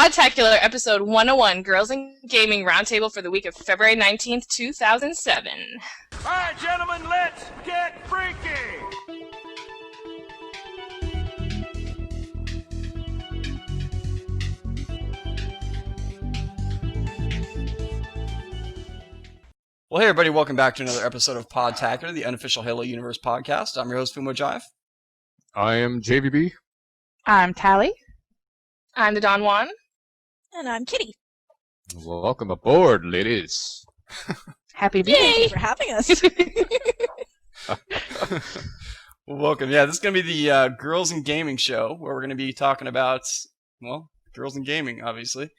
Podtacular episode 101, Girls in Gaming Roundtable for the week of February 19th, 2007. Alright, gentlemen, let's get freaky! Well, hey everybody, welcome back to another episode of Podtacular, the unofficial Halo Universe podcast. I'm your host, Jive. I am JVB. I'm Talli. I'm TheDonWan. And I'm Kitty. Welcome aboard, ladies. Happy to be here. Thank you for having us. Well, welcome. Yeah, this is going to be the Girls in Gaming show, where we're going to be talking about, well, girls in gaming, obviously.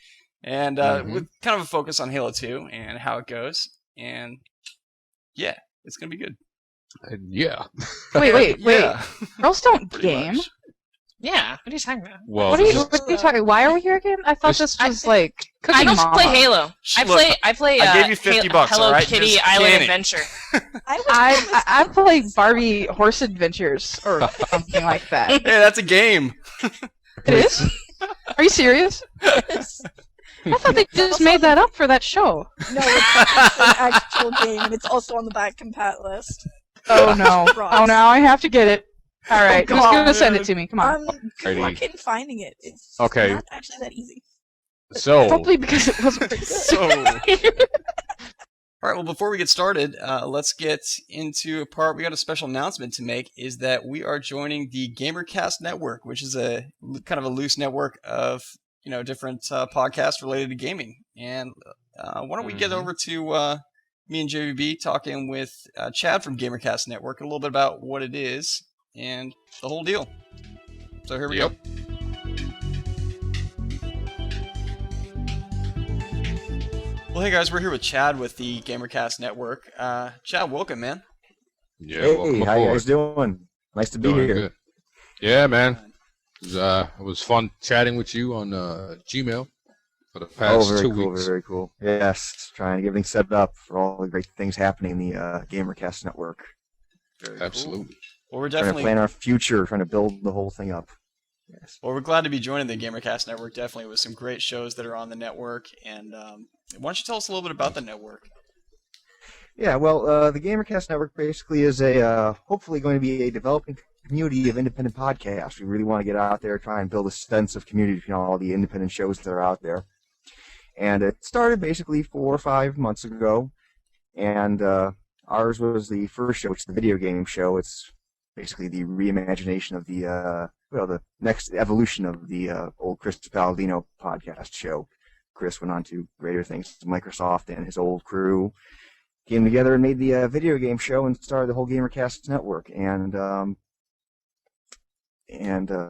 And with kind of a focus on Halo 2 and how it goes. And, yeah, it's going to be good. Yeah. Wait. Yeah. Girls don't Pretty game. much. Yeah, what are you talking about? Well, What are you talking? Why are we here again? I thought this was like Cookie I don't Mama. play Halo. I play. I gave you $50, Hello all right? Kitty Just Island can it. Adventure. I play Barbie Horse Adventures or something like that. Hey, that's a game. It is? Are you serious? Yes. I thought they just made that up for that show. No, it's an actual game, and it's also on the back compat list. Oh no! Rocks. Oh, now I have to get it. All right, come just on. gonna send it to me. Come on. Good Alrighty. luck in finding it. It's Okay. not actually that easy. So, Probably because it wasn't very good. So, all right. Well, before we get started, let's get into a part. We got a special announcement to make. Is that we are joining the Gamercast Network, which is a kind of a loose network of different podcasts related to gaming. And why don't we get over to me and JVB talking with Chad from Gamercast Network a little bit about what it is and the whole deal. So here we go. Well, hey guys, we're here with Chad with the Gamercast Network. Chad, welcome, man. yeah, Hey, welcome how you aboard. guys doing? Nice to be Doing here. good. Yeah, man. It was fun chatting with you on Gmail for the past very 2 cool, weeks. very cool. Yes, trying to get everything set up for all the great things happening in the Gamercast Network. Very cool. Absolutely. Well, we're Trying to definitely plan our future, trying to build the whole thing up. Yes. Well, we're glad to be joining the Gamercast Network, definitely, with some great shows that are on the network. And why don't you tell us a little bit about the network? Yeah, well, the Gamercast Network basically is hopefully going to be a developing community of independent podcasts. We really want to get out there, try and build a sense of community between all the independent shows that are out there. And it started basically 4 or 5 months ago, and ours was the first show, which is the video game show. It's basically the reimagination of the next evolution of the old Chris Palladino podcast show. Chris went on to greater things. Microsoft and his old crew came together and made the video game show and started the whole Gamercast Network. And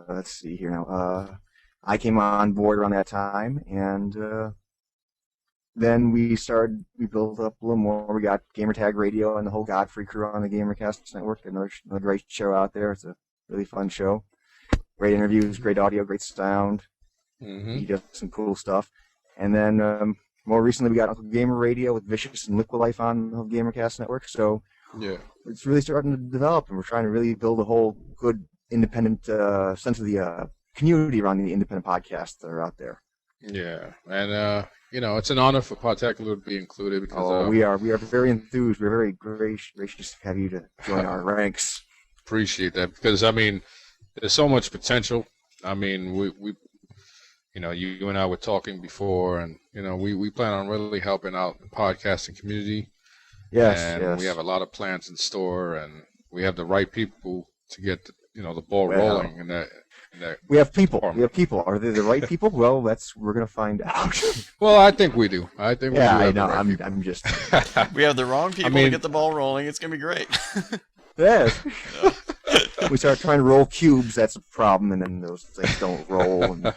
let's see here now. I came on board around that time, and then we built up a little more. We got Gamertag Radio and the whole Godfrey crew on the Gamercast Network. Another great show out there. It's a really fun show. Great interviews, great audio, great sound. He does some cool stuff. And then more recently, we got Uncle Gamer Radio with Vicious and Liquilife on the Gamercast Network. So Yeah. it's really starting to develop, and we're trying to really build a whole good independent sense of the community around the independent podcasts that are out there. Yeah. And, it's an honor for Podtacular to be included because We are very enthused. We're very gracious to have you to join our ranks. appreciate that because, there's so much potential. We you and I were talking before, and, we plan on really helping out the podcasting community. Yes, And yes. we have a lot of plans in store, and we have the right people to get the ball Well, rolling in that. We have people. Form. We have people. Are they the right people? Well, we're gonna find out. Well, I think we do. I think we do. Yeah, I have the know. right people. I'm just. We have the wrong people to get the ball rolling. It's going to be great. Yes. We start trying to roll cubes. That's a problem, and then those things don't roll. And,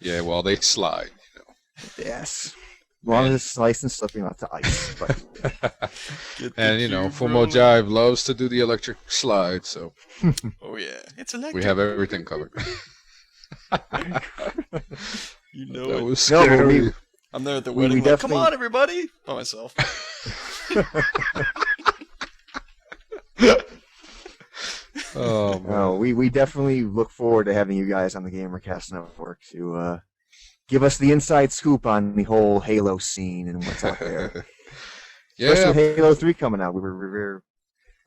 Yeah, well, they slide. Yes. As long as it's sliced and slipping off the ice. But Get the And cube Fumo rolling. Jive loves to do the electric slide, so Oh, yeah. It's electric. we have everything covered. You know That it. was No, but scary. I'm there at the we wedding. Like, come definitely- on, everybody. By myself. Oh man. No, we definitely look forward to having you guys on the Gamercast Network to give us the inside scoop on the whole Halo scene and what's out there. Especially Yeah. with Halo 3 coming out. We're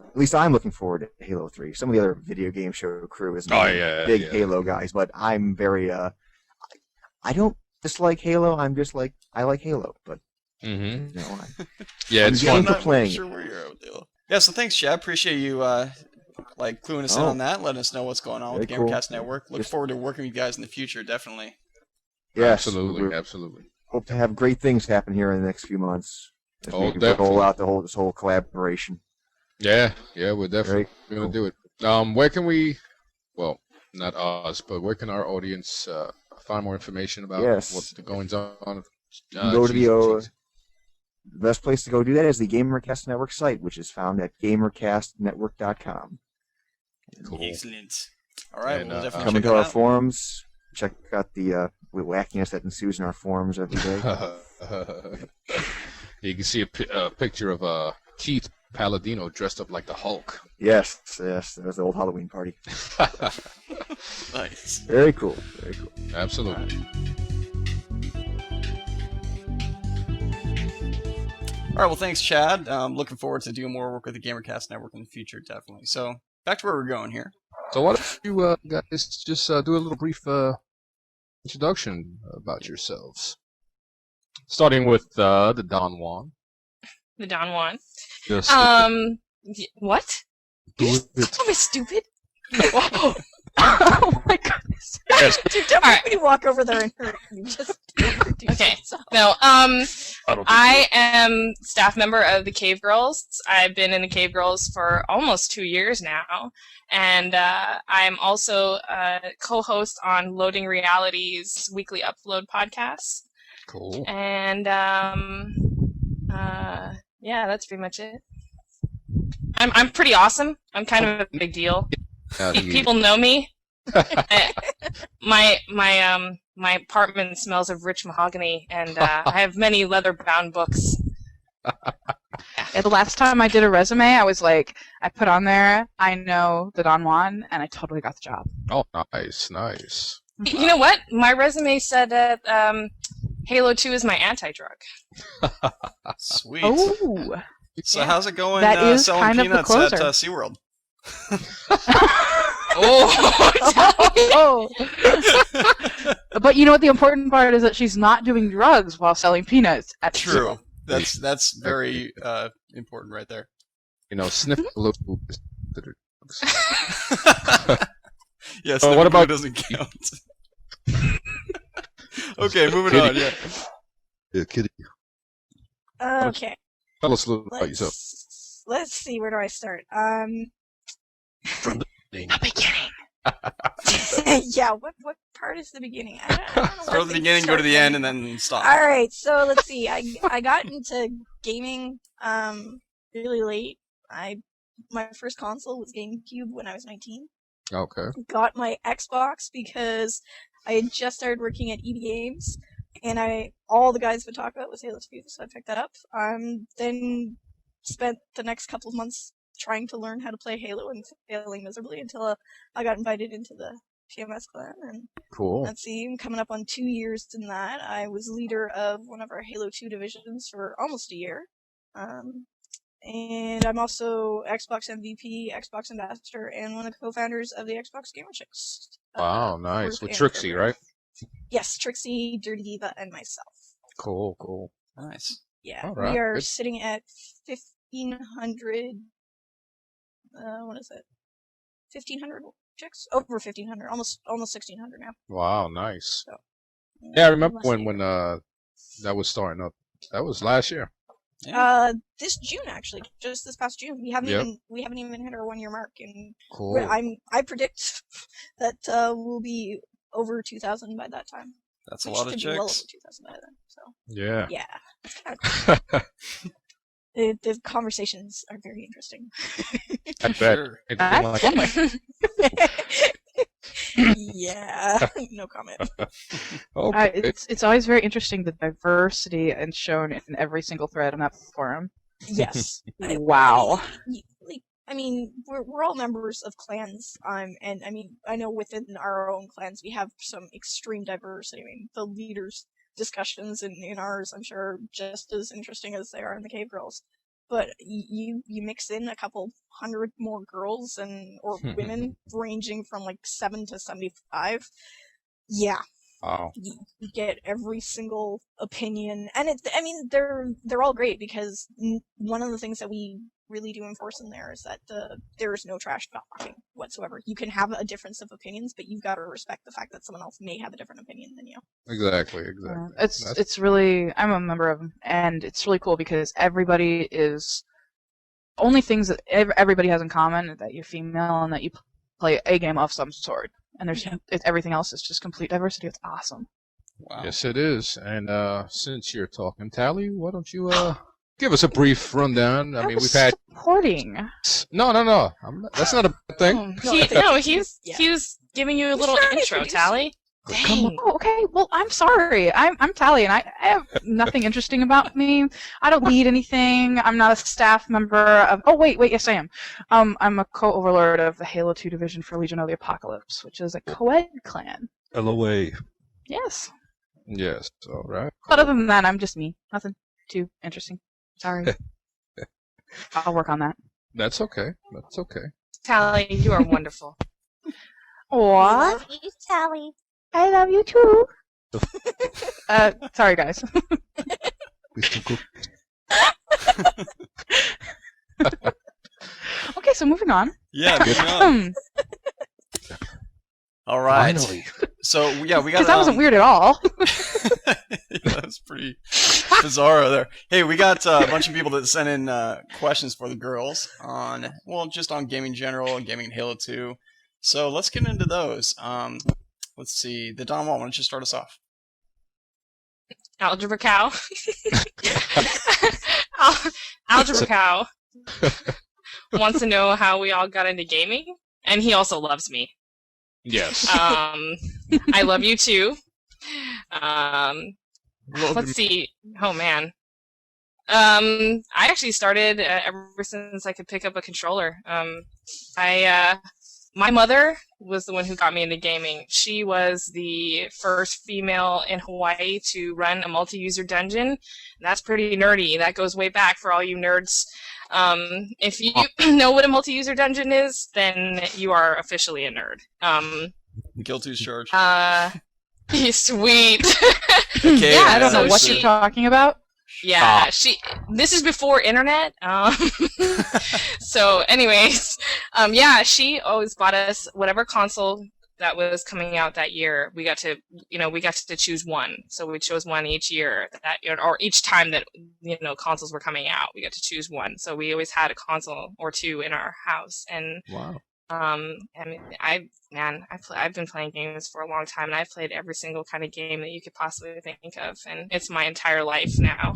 at least I'm looking forward to Halo 3. Some of the other video game show crew isn't big Halo guys, but I'm very I don't dislike Halo. I'm just like I like Halo, but Mm-hmm. you know, Yeah, I'm it's getting fun. for playing. Sure where you're at with Halo. Yeah, so thanks, Chad. Appreciate you cluing us in on that, letting us know what's going on with the Very cool. Gamercast Network. Look forward to working with you guys in the future, definitely. Yes, Absolutely, we absolutely. hope to have great things happen here in the next few months. As Oh, we can definitely. roll out this whole collaboration. Yeah, we're definitely gonna do it. Where can we? Well, not us, but where can our audience find more information about what the goings on? You can go to the best place to go do that is the Gamercast Network site, which is found at gamercastnetwork.com. Cool. Excellent. All right, And, we'll definitely Come check into that our out. forums. Check out the wackiness that ensues in our forums every day. You can see a picture of Keith Palladino dressed up like the Hulk. Yes, that was the old Halloween party. Nice. Very cool. Absolutely. All right, well, thanks, Chad. Looking forward to doing more work with the Gamercast Network in the future, definitely. So, back to where we're going here. So why don't you guys just do a little brief introduction about yourselves, starting with TheDonWan. TheDonWan. Just What? do You're it. so stupid. Oh my goodness. Yes. Dude, don't make me walk over there and hurt you. Just introduce Okay. yourself. No, I don't I am staff member of the Cave Girls. I've been in the Cave Girls for almost 2 years now. And I'm also a co-host on Loading Reality's weekly upload podcast. Cool. And yeah, that's pretty much it. I'm pretty awesome. I'm kind of a big deal. People know me. My apartment smells of rich mahogany, and I have many leather-bound books. Yeah, the last time I did a resume, I was like, I put on there, I know TheDonWan, and I totally got the job. Oh, nice. You know what? My resume said that Halo 2 is my anti-drug. Sweet. Oh, So, how's it going That is selling kind of the peanuts at closer. SeaWorld? Oh! but you know what? The important part is that she's not doing drugs while selling peanuts at True. That's very important right there. You know, sniff glue is considered drugs. Yes, what about- doesn't count. Okay, moving on. Yeah. Yeah, Kitty. Okay. Tell us a little about yourself. Let's see. Where do I start? From the beginning. the beginning. Yeah. What part is the beginning? I don't know Start where at the things beginning, go to start the from. end, and then stop. All right. So let's see. I got into gaming really late. My first console was GameCube when I was 19. Okay. Got my Xbox because I had just started working at EB Games, and all the guys would talk about was Halo 2, so I picked that up. Then spent the next couple of months trying to learn how to play Halo and failing miserably until I got invited into the TMS clan, and Cool. let's see, I'm coming up on 2 years in that. I was leader of one of our Halo 2 divisions for almost a year. And I'm also Xbox MVP, Xbox Ambassador, and one of the co-founders of the Xbox Gamer Chicks. Wow, nice. group With and Trixie, program. right? Yes, Trixie, Dirty Diva, and myself. Cool. Nice. Yeah, All right, we are good. sitting at 1,500. What is it? 1,500 chicks? Over 1,500, almost 1,600 now. Wow, nice. So, Yeah, I remember less when that was starting up. That was last year. this June actually, just this past June, we haven't Yep. even hit our 1 year mark, and Cool. I predict that we'll be over 2,000 by that time. That's a Which lot of could be well over chicks. 2,000 by then. So Yeah. yeah, it's kind of the conversations are very interesting. I bet. Sure. Anything like that. Yeah, no comment. Okay. It's always very interesting the diversity and shown in every single thread on that forum. Yes. Wow. I mean, we're all members of clans, and I mean, I know within our own clans we have some extreme diversity. I mean, the leaders' discussions in ours, I'm sure, are just as interesting as they are in the Cave Girls. But you mix in a couple hundred more girls or women, ranging from like 7 to 75. Yeah, Wow. you get every single opinion, and I mean, they're all great because one of the things that we really do enforce in there is that there is no trash talking whatsoever. You can have a difference of opinions, but you've got to respect the fact that someone else may have a different opinion than you. Exactly. It's really, I'm a member of them, and it's really cool because everybody is only things that everybody has in common that you're female and that you play a game of some sort. And everything else is just complete diversity. It's awesome. Wow. Yes, it is. And since you're talking, Talli, why don't you give us a brief rundown? I mean, we've had supporting. No. That's not a bad thing. He was giving you a little intro, Talli. Dang. Oh, okay. Well, I'm sorry. I'm Talli, and I have nothing interesting about me. I don't lead anything. I'm not a staff member of. Oh, wait. Yes, I am. I'm a co-overlord of the Halo 2 division for Legion of the Apocalypse, which is a co-ed clan. LOA. Yes. Yes. All right. But other than that, I'm just me. Nothing too interesting. Sorry. I'll work on that. That's okay. Talli, you are wonderful. What? Love you, Talli. I love you too. Sorry guys. Okay, so moving on. Yeah, moving on. All right. Finally. So yeah, we got. Because that wasn't weird at all. That was pretty bizarro there. Hey, we got a bunch of people that sent in questions for the girls just on gaming in general and gaming in Halo 2. So let's get into those. Let's see. TheDonWan, why don't you start us off? Algebra Cow. Algebra Cow wants to know how we all got into gaming, and he also loves me. Yes. I love you too. Let's see. Oh man. I actually started ever since I could pick up a controller. My mother was the one who got me into gaming. She was the first female in Hawaii to run a multi-user dungeon. That's pretty nerdy. That goes way back for all you nerds. If you know what a multi-user dungeon is, then you are officially a nerd. Guilty as charged. Sweet. Okay, yeah, I don't know what you're talking about. Yeah, this is before internet. So anyways, she always bought us whatever console that was coming out that year. We got to choose one. So we chose one each year or each time that, consoles were coming out, we got to choose one. So we always had a console or two in our house. And wow. I've been playing games for a long time, and I've played every single kind of game that you could possibly think of, and it's my entire life now.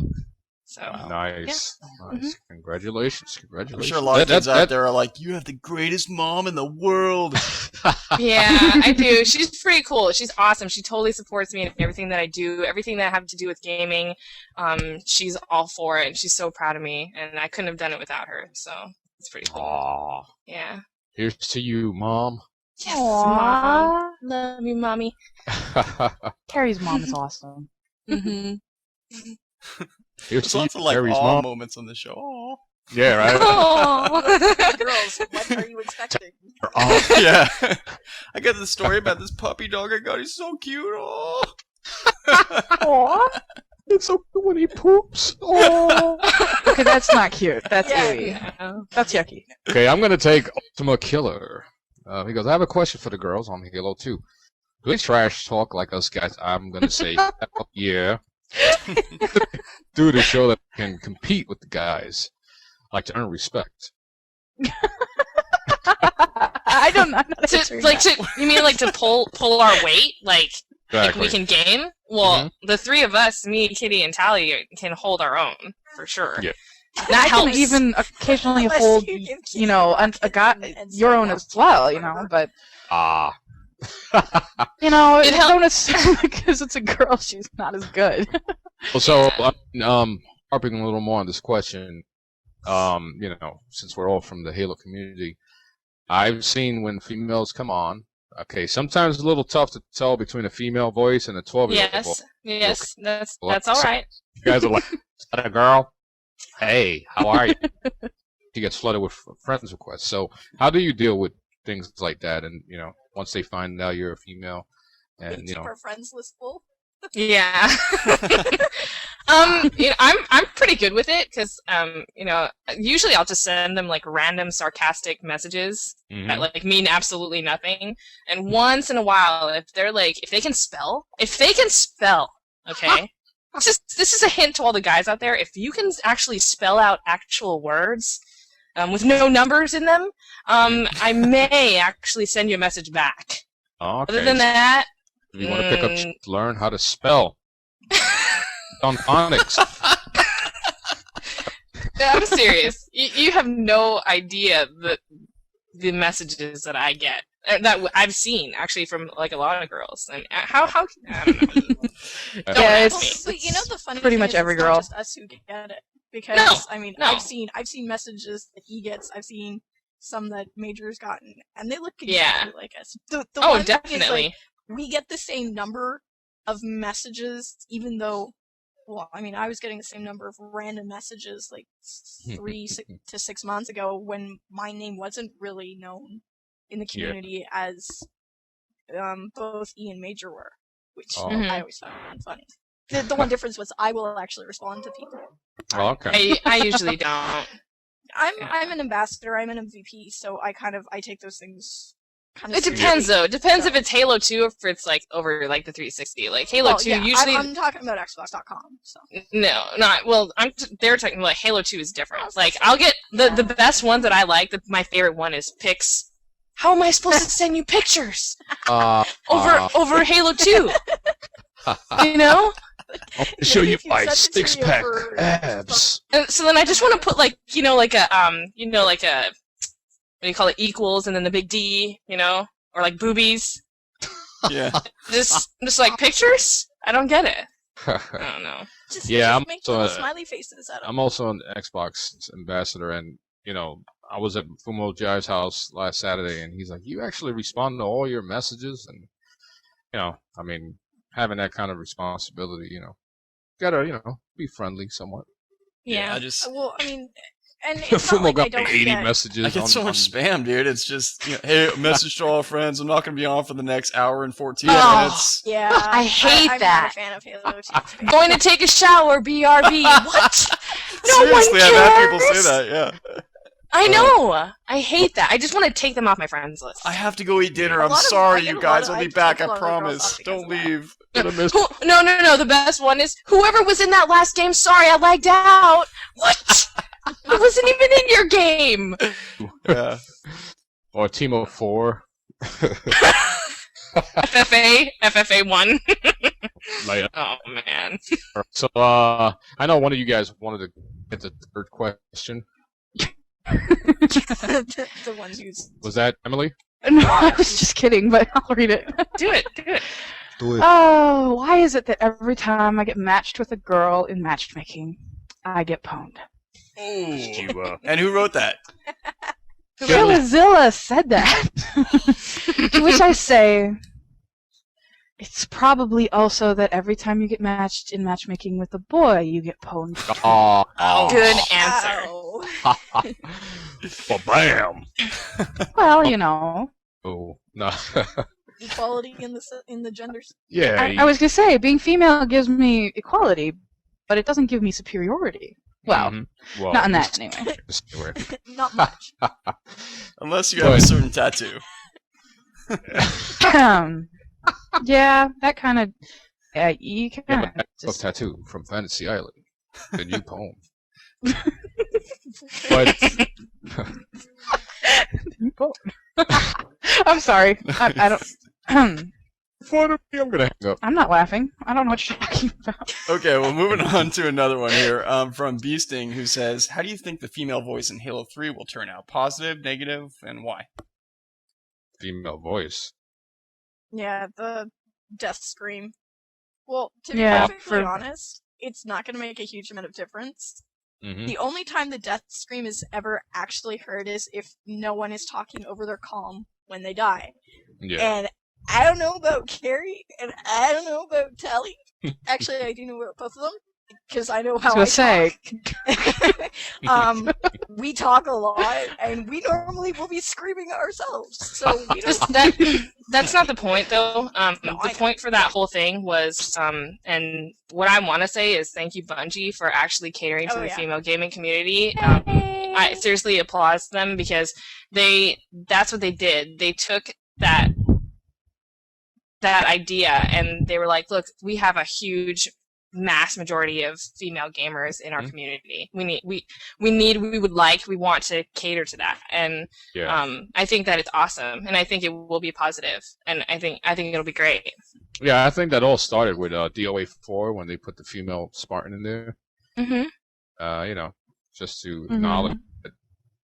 So nice, yeah. Nice. Mm-hmm. Congratulations! I'm sure a lot of kids out there are like, "You have the greatest mom in the world." Yeah, I do. She's pretty cool. She's awesome. She totally supports me in everything that I do, everything that I have to do with gaming. She's all for it, and she's so proud of me, and I couldn't have done it without her. So it's pretty cool. Aww. Yeah. Here's to you, Mom. Yes, Mom. Love you, Mommy. Carrie's mom is awesome. Mm-hmm. Here's There's lots of mom. moments on the show. Aww. Yeah, right. Girls, what are you expecting? Yeah. I got this story about this puppy dog I got. He's so cute. Aww. Aww. It's so cute when he poops. Aww. Okay, that's not cute. That's ooey. Yeah. That's yucky. Okay, I'm gonna take Ultima Killer. He goes, I have a question for the girls on Halo 2. Do they trash talk like us guys? I'm gonna say, yeah. Do to show that they can compete with the guys, like to earn respect. I'm not you mean like to pull our weight, like Exactly. we can game? Well, the three of us, me, Kitty, and Talli, can hold our own for sure. Yeah. That I helps. can even occasionally Unless hold, you give a guy, your own as well, but It don't assume because it's a girl she's not as good. Well, so harping a little more on this question, Since we're all from the Halo community, I've seen when females come on. Okay, sometimes it's a little tough to tell between a female voice and a 12-year-old voice. Yes, that's all right. You guys are like, "Is that a girl? Hey, how are you?" She gets flooded with friends requests. So how do you deal with things like that? And once they find out you're a female, and Keep our friends list full. Yeah. I'm pretty good with it because usually I'll just send them like random sarcastic messages that like mean absolutely nothing. And once in a while, if they can spell, okay. This is a hint to all the guys out there. If you can actually spell out actual words with no numbers in them, I may actually send you a message back. Okay. Other than that, if you want to pick up, learn how to spell. On phonics. I'm serious. You have no idea the messages that I get that I've seen actually from like a lot of girls. And how I don't know. Yeah, it's But the funny pretty thing much is every it's girl. not just us who get it. Because No. I've seen messages that he gets. I've seen some that Major's gotten, and they look exactly like us. The one thing is, Definitely. like, we get the same number of messages, even though. Well, I was getting the same number of random messages like 3 to 6 months ago when my name wasn't really known in the community as both E and Major were, which I always found funny. The one difference was I will actually respond to people. Oh, okay. I usually don't. I'm an ambassador. I'm an MVP, so I take those things. It depends though. It depends if it's Halo 2 or if it's like over like the 360. Like Halo 2 usually. I'm talking about Xbox.com. So. No, not well. They're talking like Halo 2 is different. Like I'll get the best ones that I like. My favorite one is pics. How am I supposed to send you pictures over Halo 2? I'll show you my 6-pack abs. And so then I just want to put like a what do you call it, equals, and then the big D, or like boobies. Yeah. just like pictures? I don't get it. I don't know. Just make so, smiley faces out of I'm also an Xbox ambassador, and I was at Fumo Jive's house last Saturday, and he's like, "You actually respond to all your messages?" And having that kind of responsibility, gotta be friendly somewhat. Yeah. And it's not Fumo like I got don't 80 get... messages. I get so much spam, dude. It's just, hey, message to all friends. I'm not going to be on for the next hour and 14 minutes. Yeah. I hate I'm that. not a fan of Halo 2. Going to take a shower, BRB. What? No Seriously, one I've cares. had people say that, yeah. I know. I hate that. I just want to take them off my friends list. I have to go eat dinner. A I'm lot of- sorry, I get you a guys. lot of- I'll be I back, take a I lot of girls promise. off because Don't of that. leave. No. The best one is whoever was in that last game. Sorry, I lagged out. What? I wasn't even in your game. Yeah. Or a team of 4. FFA 1. Like, Oh man. so I know one of you guys wanted to get the third question. the one who's... Was that Emily? No, I was just kidding, but I'll read it. Do it. Oh, why is it that every time I get matched with a girl in matchmaking, I get pwned? And who wrote that? Zilla said that. To which I say, it's probably also that every time you get matched in matchmaking with a boy, you get pwned. Oh. Good answer. Ow. Well, bam. Well, Oh no. Equality in the genders. Yeah. I was gonna say, being female gives me equality, but it doesn't give me superiority. Well, Well, not in that anyway. anyway. Not much. Unless you have a certain tattoo. Yeah, that kind of. Yeah, you Yeah, kind but of that just. tattoo from Fantasy Island. The new poem. But I'm sorry. I don't. I'm gonna hang up. I'm not laughing. I don't know what you're talking about. Okay, well, moving on to another one here from Beasting, who says, how do you think the female voice in Halo 3 will turn out? Positive, negative, and why? Female voice. Yeah, the death scream. Well, to be Yeah, perfectly honest, it's not going to make a huge amount of difference. Mhm. The only time the death scream is ever actually heard is if no one is talking over their comm when they die. Yeah. And I don't know about Carrie, and I don't know about Talli. Actually, I do know about both of them, because I know how I say. talk. We talk a lot, and we normally will be screaming ourselves. So we don't... That's not the point, though. No, The point for that whole thing was, and what I want to say is thank you, Bungie, for actually catering to the female gaming community. I seriously applaud them because that's what they did. They took that idea and they were like, look, we have a huge mass majority of female gamers in our community. We want to cater to that. And I think that it's awesome, and I think it will be positive, and I think it'll be great. Yeah, I think that all started with DOA 4 when they put the female Spartan in there. Mm-hmm. Just to acknowledge that,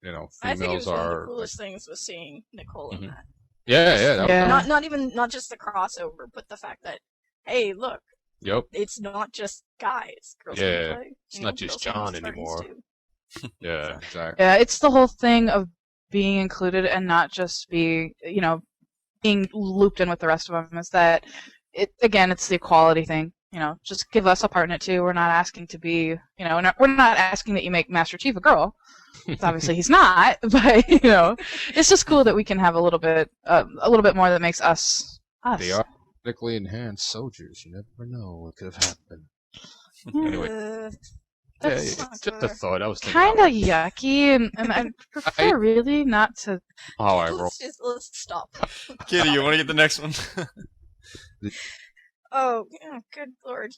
females I think it was one of the are coolest things was seeing Nicole in that. Yeah. Not just the crossover, but the fact that, hey, look, it's not just guys. Girls can play. It's not just John anymore. Yeah, exactly. Yeah, it's the whole thing of being included and not just being looped in with the rest of them. Is that it's the equality thing. Just give us a part in it too. We're not asking to be, we're not asking that you make Master Chief a girl. Obviously he's not, but it's just cool that we can have a little bit more that makes us. They are medically enhanced soldiers. You never know what could have happened. Anyway, just a thought. I was thinking kind of yucky, and I prefer really not to. How I roll. Let's stop. Kitty, you want to get the next one? Oh, good lord.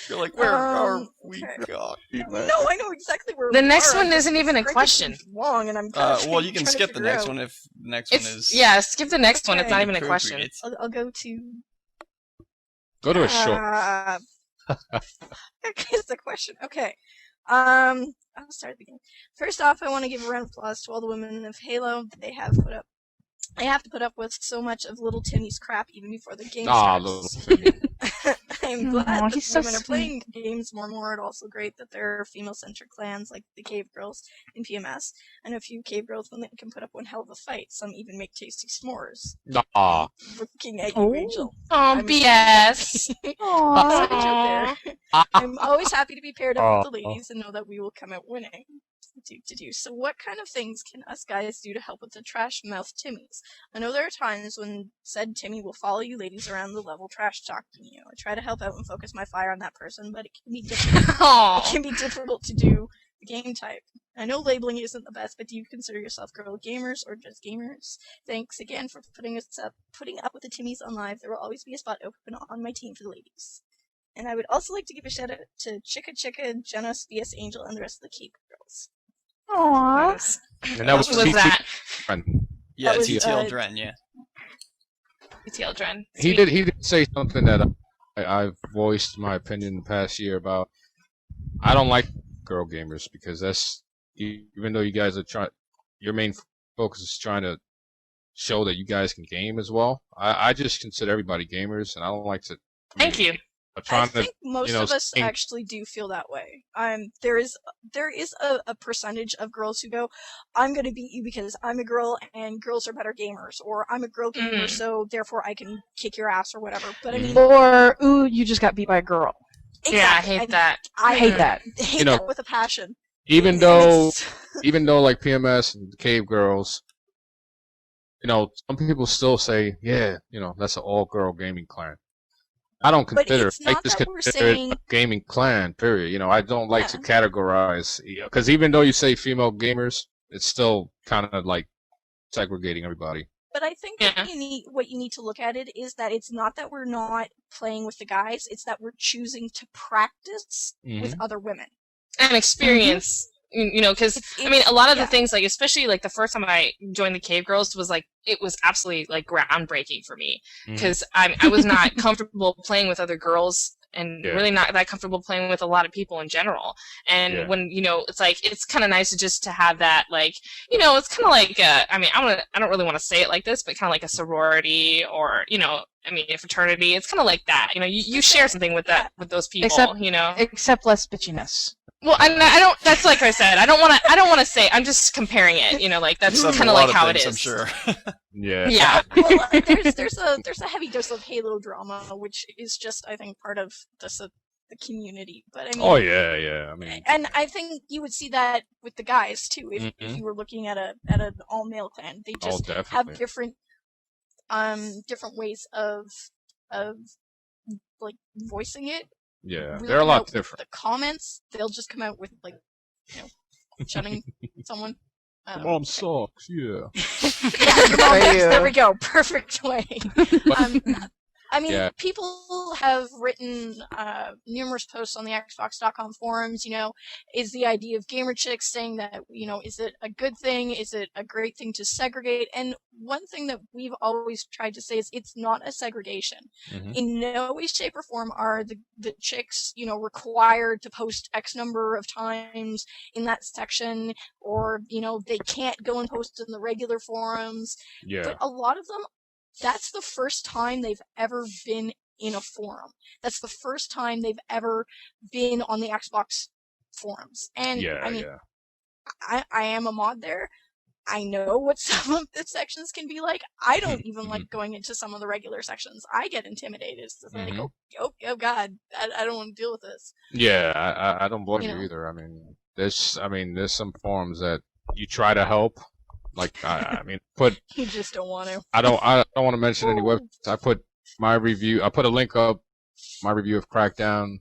You're like, where are we going? No, I know exactly where the we next are. one isn't even a question. Long, and I'm well, you can skip the next one if the next one is. Yeah, skip the next one. It's not even a question. I'll go to. Go to a short. Here's the question. Okay. I'll start at the beginning. First off, I want to give a round of applause to all the women of Halo. They have to put up with so much of little Timmy's crap even before the game starts. Little Timmy. I'm glad that so women are sweet. playing games more and more. It's also great that there are female-centric clans like the Cave Girls in PMS. I know a few Cave Girls when they can put up one hell of a fight. Some even make tasty s'mores. Aw. Looking at you, Angel. Oh, BS. Aww. I'm always happy to be paired up with the ladies and know that we will come out winning. So what kind of things can us guys do to help with the trash-mouthed Timmies? I know there are times when said Timmy will follow you ladies around the level trash-talking you. I try to help out and focus my fire on that person, but it can be difficult. It can be difficult to do the game type. I know labeling isn't the best, but do you consider yourself girl gamers or just gamers? Thanks again for putting up with the Timmies on live. There will always be a spot open on my team for the ladies. And I would also like to give a shout out to Chicka, Jenna, VS Angel, and the rest of the Keep Girls. Aww. And that was that? Yeah, That was, TTL Dren, yeah. TTL Dren. He did say something that I've voiced my opinion the past year about. I don't like girl gamers because that's, even though you guys are your main focus is trying to show that you guys can game as well. I just consider everybody gamers, and I don't like to. Thank you. I think most of us actually do feel that way. There is a percentage of girls who go, I'm going to beat you because I'm a girl and girls are better gamers, or I'm a girl gamer so therefore I can kick your ass or whatever. But I mean, or ooh, you just got beat by a girl. Exactly. Yeah, I hate that. I hate that. Hate that with a passion. Even though like PMS and Cave Girls, some people still say, yeah, that's an all-girl gaming clan. I don't consider it. I just consider it a gaming clan, period. I don't like to categorize, because even though you say female gamers, it's still kind of like segregating everybody. But I think what you need to look at it is that it's not that we're not playing with the guys, it's that we're choosing to practice with other women. And experience. Because I mean, a lot of the things, like especially like the first time I joined the Cave Girls was like it was absolutely like groundbreaking for me because I was not comfortable playing with other girls and really not that comfortable playing with a lot of people in general. And when, it's like, it's kind of nice to have that, like, it's kind of like, I don't really want to say it like this, but kind of like a sorority or, a fraternity. It's kind of like that. You share something with those people, Except less bitchiness. Well, I don't. That's like I said. I don't want to say. I'm just comparing it. Like that's kind of like how it is. I'm sure. Yeah. Well, there's a heavy dose of Halo drama, which is just, I think, part of the community. But I mean. Oh yeah. And I think you would see that with the guys too. If you were looking at an all male clan, they just have different ways of like voicing it. Yeah, Really they're a lot different. The comments, they'll just come out with like, shunning someone. Mom sucks. Yeah. There we go. Perfect way. People have written numerous posts on the Xbox.com forums, is the idea of gamer chicks saying that, is it a good thing? Is it a great thing to segregate? And one thing that we've always tried to say is it's not a segregation. Mm-hmm. In no way, shape, or form are the chicks, required to post X number of times in that section, or, they can't go and post in the regular forums. Yeah. But a lot of them, that's the first time they've ever been in a forum. That's the first time they've ever been on the Xbox forums. And I am a mod there. I know what some of the sections can be like. I don't even like going into some of the regular sections. I get intimidated. It's like, oh God, I don't want to deal with this. Yeah, I don't blame you either. There's some forums that you try to help. Like, You just don't want to. I don't want to mention any websites. I put a link up, my review of Crackdown,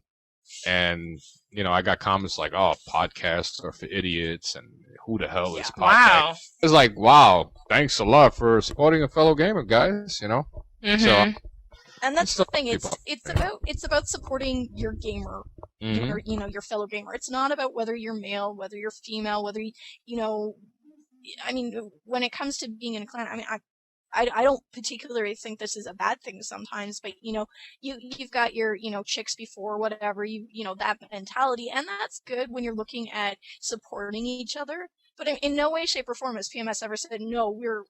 and, I got comments like, oh, podcasts are for idiots, and who the hell is podcast? Wow. It's like, wow, thanks a lot for supporting a fellow gamer, guys, Mm-hmm. So, and that's the thing, it's about supporting your gamer, your fellow gamer. It's not about whether you're male, whether you're female, whether when it comes to being in a clan, I don't particularly think this is a bad thing sometimes, but, you've got your, chicks before, whatever, that mentality, and that's good when you're looking at supporting each other, but in no way, shape, or form has PMS ever said, no, we're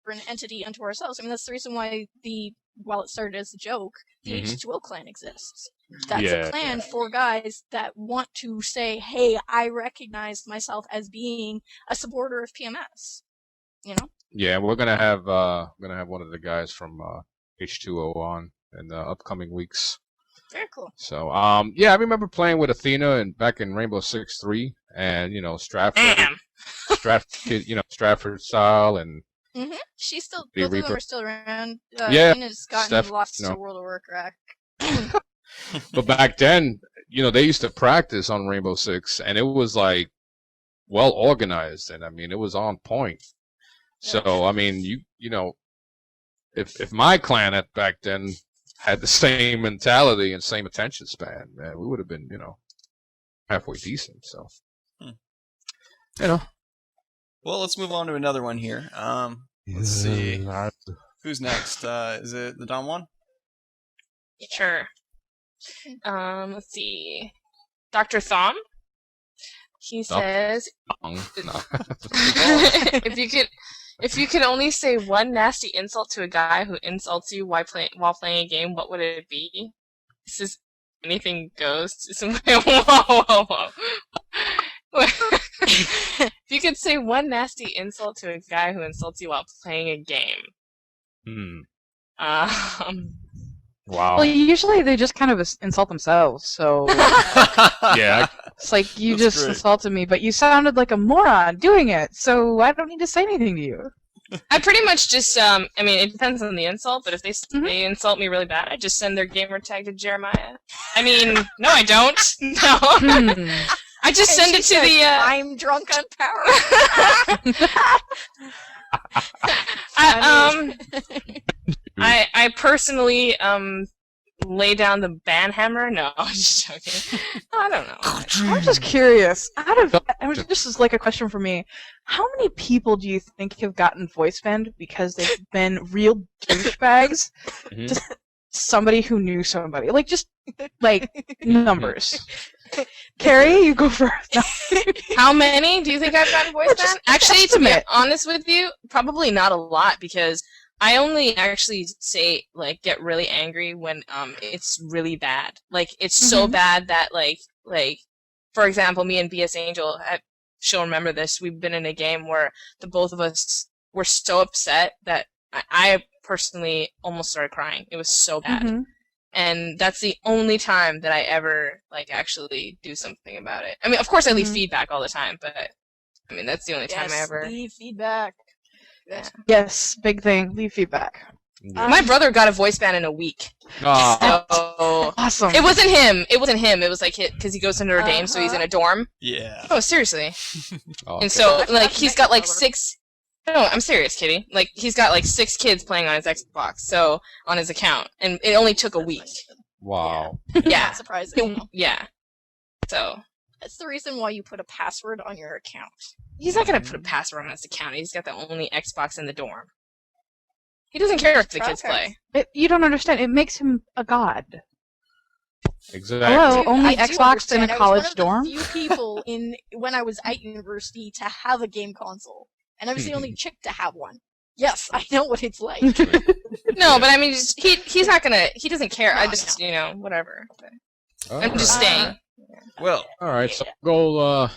an entity unto ourselves. That's the reason why while it started as a joke, the H2O clan exists. That's a clan for guys that want to say, hey, I recognize myself as being a supporter of PMS. Yeah, we're gonna have one of the guys from H2O on in the upcoming weeks. Very cool. So I remember playing with Athena back in Rainbow Six 3, and Stratford, Stratford style, and She's still, the both Reaper. of them are still around. Athena's gotten Steph, lost to World of Warcraft. But back then, they used to practice on Rainbow Six, and it was like well organized, and it was on point. So if my clan back then had the same mentality and same attention span, man, we would have been halfway decent. So Well, let's move on to another one here. Let's see. Who's next? Is it TheDonWan? Sure. Let's see. Dr. Thom. He says, if you could only say one nasty insult to a guy who insults you while playing a game, what would it be? This is anything goes. Whoa. If you could say one nasty insult to a guy who insults you while playing a game. Wow. Well, usually they just kind of insult themselves, so... Yeah. It's like, you just great. Insulted me, but you sounded like a moron doing it, so I don't need to say anything to you. I pretty much just, it depends on the insult, but if they insult me really bad, I just send their gamer tag to Jeremiah. No, I don't. No. I just send it to the, I'm drunk on power. I personally lay down the banhammer. No, I'm just joking. I don't know. I'm just curious. This is like a question for me. How many people do you think have gotten voice banned because they've been real douchebags? somebody who knew somebody. Like, just, like, numbers. Carrie, you go first. How many do you think I've gotten voice ban? Actually, to be estimate. honest with you, probably not a lot, because I only actually say, like, get really angry when it's really bad. Like, it's so bad that, like, for example, me and BS Angel, she'll remember this, we've been in a game where the both of us were so upset that I personally almost started crying. It was so bad. And that's the only time that I ever, like, actually do something about it. I mean, of course I leave feedback all the time, but, I mean, that's the only time I ever... leave feedback. Yeah. Yes, big thing. Leave feedback. My brother got a voice ban in a week. So... Awesome. It wasn't him. It was, like, because he goes to Notre Dame, so he's in a dorm. Yeah. Oh, seriously. Oh, And so, like, he's got, like, 6... No, I'm serious, Kitty. Like, he's got, like, 6 kids playing on his Xbox, so, on his account. And it only took a week. wow. Yeah. Not surprising. Yeah. So... That's the reason why you put a password on your account. He's not gonna put a password on his account. He's got the only Xbox in the dorm. He doesn't care if the kids play. You don't understand. It makes him a god. Exactly. Hello, Dude, only I do Xbox in a understand. college I was dorm? one of the few people when I was at university to have a game console, and I was the only chick to have one. Yes, I know what it's like. No, but I mean, he's not gonna. He doesn't care. No, I just, whatever. All I'm just right. staying. Well, All right, so go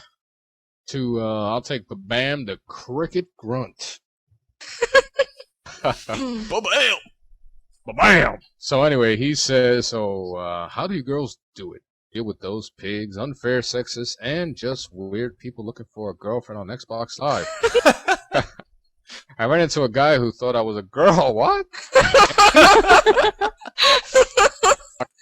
to I'll take Bam the cricket grunt. ba-bam! Bam. So anyway, he says, how do you girls do it? Deal with those pigs, unfair, sexist, and just weird people looking for a girlfriend on Xbox Live. I ran into a guy who thought I was a girl. What?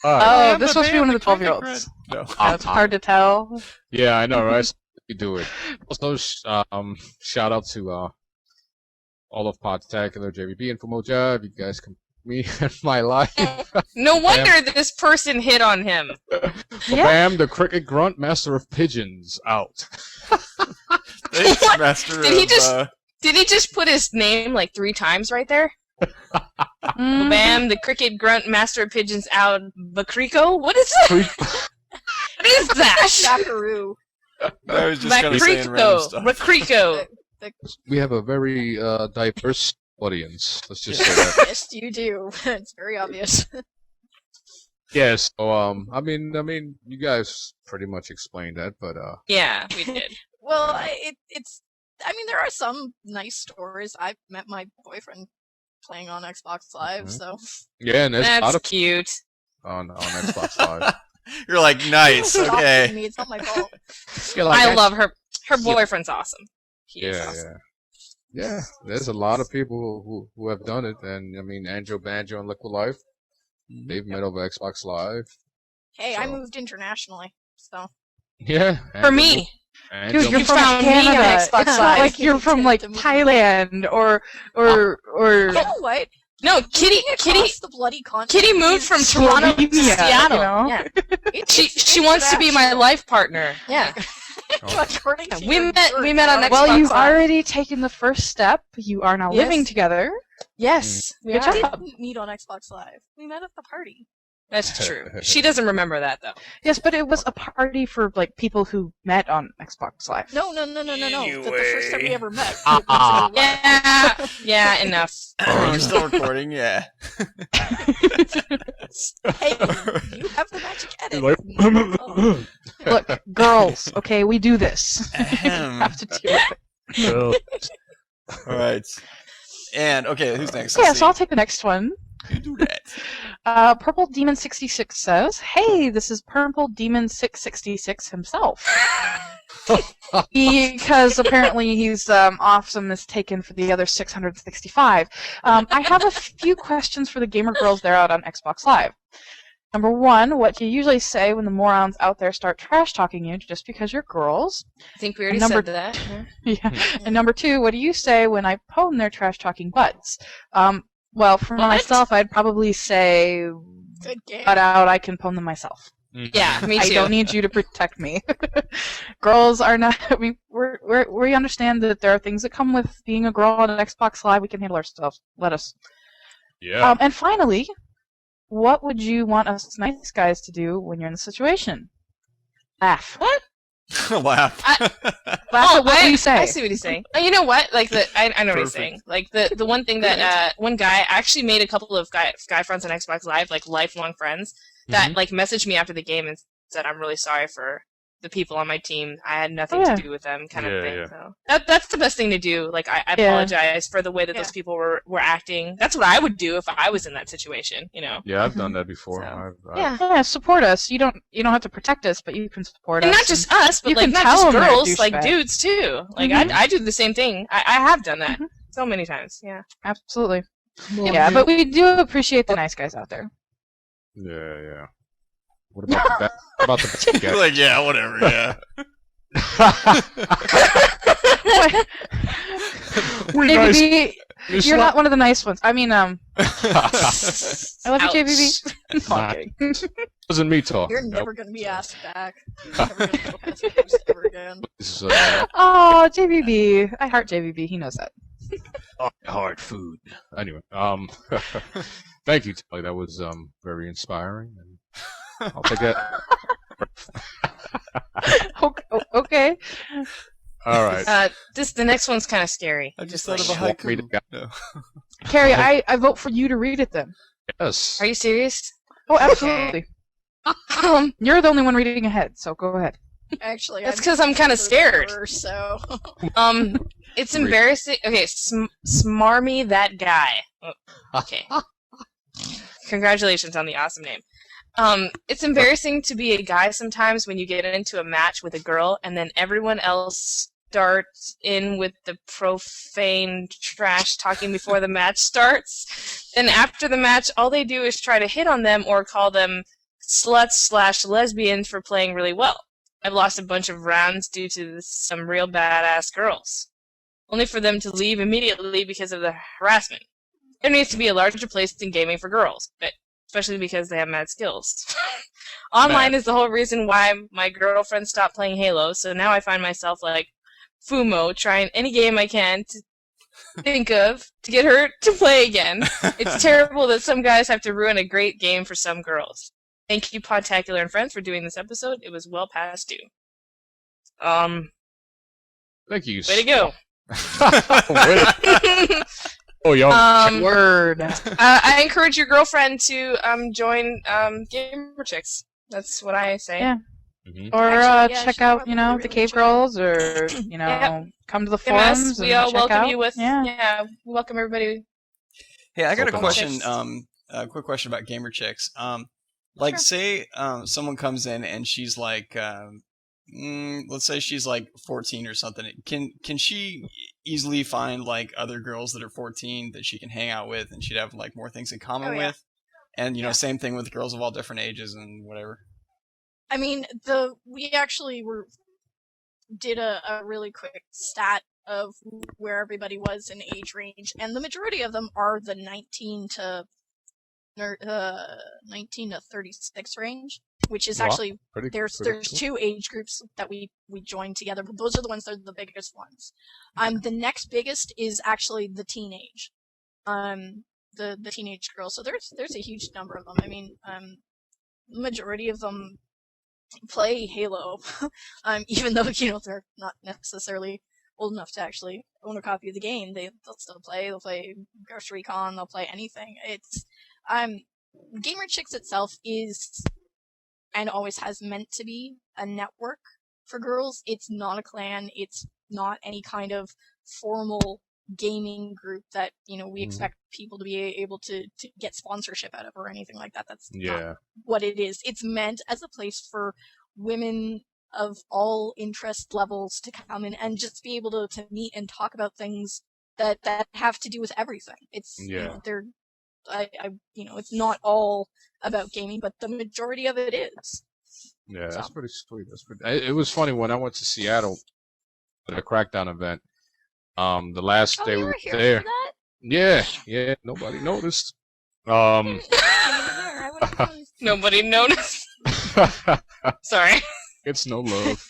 Oh, this supposed to be one of the 12-year-olds. No. It's hard to tell. Yeah, I know, right? You do it. Also, shout out to all of Podtacular, JVB, and Jive. You guys can me in my life. No wonder this person hit on him. Bam, the cricket grunt, master of pigeons, out. Thanks, What? master Did he of, just- Did he just put his name like 3 times right there? Mm. Bam, the cricket grunt, master of pigeons out. Bakriko? What is that? What is that? Shakaroo. I was just kind of saying random stuff. Bakriko. We have a very diverse audience. Let's just say that. Yes, you do. It's very obvious. Yes. So, I mean, you guys pretty much explained that, but Yeah, we did. Well, it's. I mean, there are some nice stories. I've met my boyfriend playing on Xbox Live, so. yeah, and there's a lot That's of cute. on Xbox Live. You're like, nice, Stop okay. me, it's not my fault. I love her. Her boyfriend's awesome. He is Yeah, awesome. yeah. There's a lot of people who have done it, and I mean, Anjo Banjo and Liquid Life, they've met over Xbox Live. Hey, I So- moved internationally, so. Yeah. For me. Anjo, Dude, you're You from found me on Canada. Xbox It's not Live. like you're from like Thailand or You know what? No, Kitty Across the bloody continent. Kitty moved from Toronto to Slovenia, Seattle. you know? Yeah. It's She wants to be my life partner. Yeah. According to We your met on Xbox Well, you've Live. already taken the first step. You are now Yes. living together. Yes. We Good are. We job. didn't meet on Xbox Live. We met at the party. That's true. She doesn't remember that though. Yes, but it was a party for like people who met on Xbox Live. No. The first time we ever met. Yeah. Yeah. Enough. We're still recording, yeah. Hey, you have the magic edit. Like- Oh. Look, girls, okay, we do this. You Ahem. have to deal with it. All right. And, okay, who's next? Yeah, Let's so I'll see. take the next one. You do that. Purple Demon 66 says, "Hey, this is Purple Demon 666 himself." Because apparently he's awesome is taken for the other 665. I have a few questions for the gamer girls there out on Xbox Live. Number 1, what do you usually say when the morons out there start trash talking you just because you're girls? I think we already Number- said that. Yeah. And number 2, what do you say when I pwn their trash talking butts? Well, for What? myself, I'd probably say, Good game. cut out, I can pwn them myself. Yeah, me I too. don't need you to protect me. Girls are not. I mean, we understand that there are things that come with being a girl on an Xbox Live. We can handle ourselves. Let us. Yeah. And finally, what would you want us nice guys to do when you're in the situation? Laugh. What? Laugh. Laugh at what we say. I see what he's saying. You know what? Like I know what he's saying. Like the one thing that one guy actually made a couple of guy friends on Xbox Live, like lifelong friends, that like messaged me after the game and said, "I'm really sorry for the people on my team. I had nothing to do with them," kind of thing. So that's the best thing to do. Like I apologize for the way that those people were acting. That's what I would do if I was in that situation. You know. Yeah, I've done that before. So, yeah, support us. You don't have to protect us, but you can support us. And not just us, but like not just girls, like dudes too. Like I do the same thing. I have done that so many times. Yeah. Absolutely. Yeah, but we do appreciate the nice guys out there. Yeah. What about the about the bad guys? Like, yeah, whatever, yeah. JBB, you're not one of the nice ones. I mean, I love you, JBB. No, I'm kidding. Wasn't me talking. You're never going to be asked back. You're never going to go past post ever again. Oh, JBB. I heart JBB. He knows that. Hard food. Anyway, thank you, Talli. That was very inspiring. And I'll take that. Okay. All right. The next one's kind of scary. I just thought of a haiku. No. Carrie, I vote for you to read it then. Yes. Are you serious? Oh, absolutely. You're the only one reading ahead, so go ahead. Actually, that's because I'm kind of scared. So. It's embarrassing. Okay, Smarmy that guy. Okay. Congratulations on the awesome name. It's embarrassing to be a guy sometimes when you get into a match with a girl and then everyone else starts in with the profane trash talking before the match starts. Then after the match, all they do is try to hit on them or call them sluts/lesbians for playing really well. I've lost a bunch of rounds due to some real badass girls, only for them to leave immediately because of the harassment. There needs to be a larger place in gaming for girls, but especially because they have mad skills. Online is the whole reason why my girlfriend stopped playing Halo, so now I find myself like FUMO, trying any game I can to think of to get her to play again. It's terrible that some guys have to ruin a great game for some girls. Thank you, Podtacular and friends, for doing this episode. It was well past due. Thank you. Way to go. Oh, yo. Word. I encourage your girlfriend to join Gamer Chicks. That's what I say. Yeah. Mm-hmm. Or Actually, check out, the Cave Girls, or come to the forums. We all check welcome out. you with. Yeah, we welcome everybody. Hey, I got a question. Chicks. A quick question about Gamer Chicks. Sure. Say someone comes in and she's like, let's say she's like 14 or something. Can she easily find like other girls that are 14 that she can hang out with, and she'd have like more things in common with? And same thing with girls of all different ages and whatever. I mean, we actually did a really quick stat of where everybody was in age range, and the majority of them are the 19 to 36 range, which is actually there's cool. Two age groups that we joined together, but those are the ones that are the biggest ones. The next biggest is actually the teenage, the teenage girls. So there's a huge number of them. I mean, the majority of them play Halo, even though they're not necessarily old enough to actually own a copy of the game. They'll still play. They'll play Ghost Recon. They'll play anything. It's Gamer Chicks itself is and always has meant to be a network for girls. It's not a clan. It's not any kind of formal gaming group that we expect people to be able to get sponsorship out of or anything like that. That's not what it is. It's meant as a place for women of all interest levels to come in and just be able to meet and talk about things that have to do with everything. It's it's not all about gaming, but the majority of it is. Yeah, that's pretty sweet. It was funny when I went to Seattle at a Crackdown event. The last day we were there. For that? Yeah, nobody noticed. Nobody noticed. Sorry. It's no love.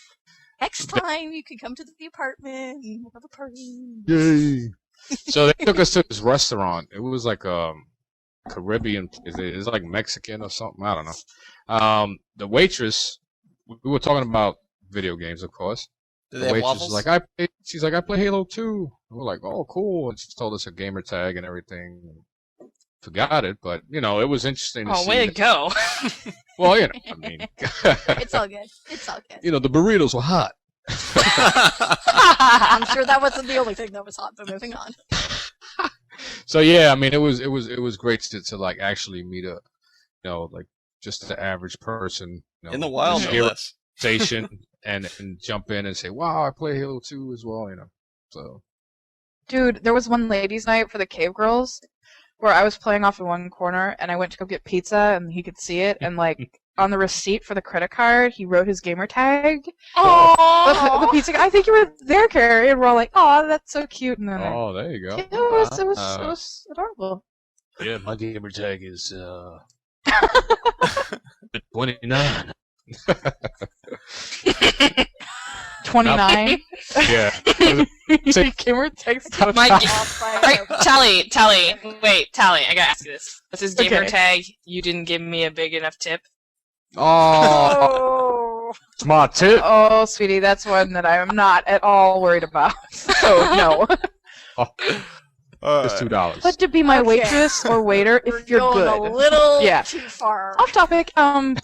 Next time you can come to the apartment and we'll have a party. Yay! So they took us to this restaurant. It was like Caribbean. It's like Mexican or something. I don't know. The waitress. We were talking about video games, of course. Do The they have waitress waffles? is like, she's like, I play Halo 2. And we're like, oh, cool. And she told us her gamer tag and everything. Forgot it, but you know, it was interesting to see. Oh, way to go. Well, you know, I mean, It's all good. It's all good. you know, the burritos were hot. I'm sure that wasn't the only thing that was hot, but moving on. So yeah, I mean, it was great to like actually meet a, you know, like just the average person, you know, In the wild, no hear a less. station and jump in and say, wow, I play Halo 2 as well, you know. So Dude, there was one ladies' night for the Cave Girls where I was playing off in one corner and I went to go get pizza and he could see it and like on the receipt for the credit card he wrote his gamer tag. The pizza guy, I think you were there, Carrie, and we're all like, oh, that's so cute. And then oh, there you go. it was adorable. Yeah, my gamer tag is 29. 29. Yeah. Gamer tags. My Off by Right, Talli, wait, Talli, I gotta ask you this. What's his gamer Okay. tag? You didn't give me a big enough tip. Oh, Oh. Smart tip. Oh, sweetie, that's one that I am not at all worried about. So no. just $2. But to be my Okay. waitress or waiter We're if you're going good. a little Yeah. too far. Off topic.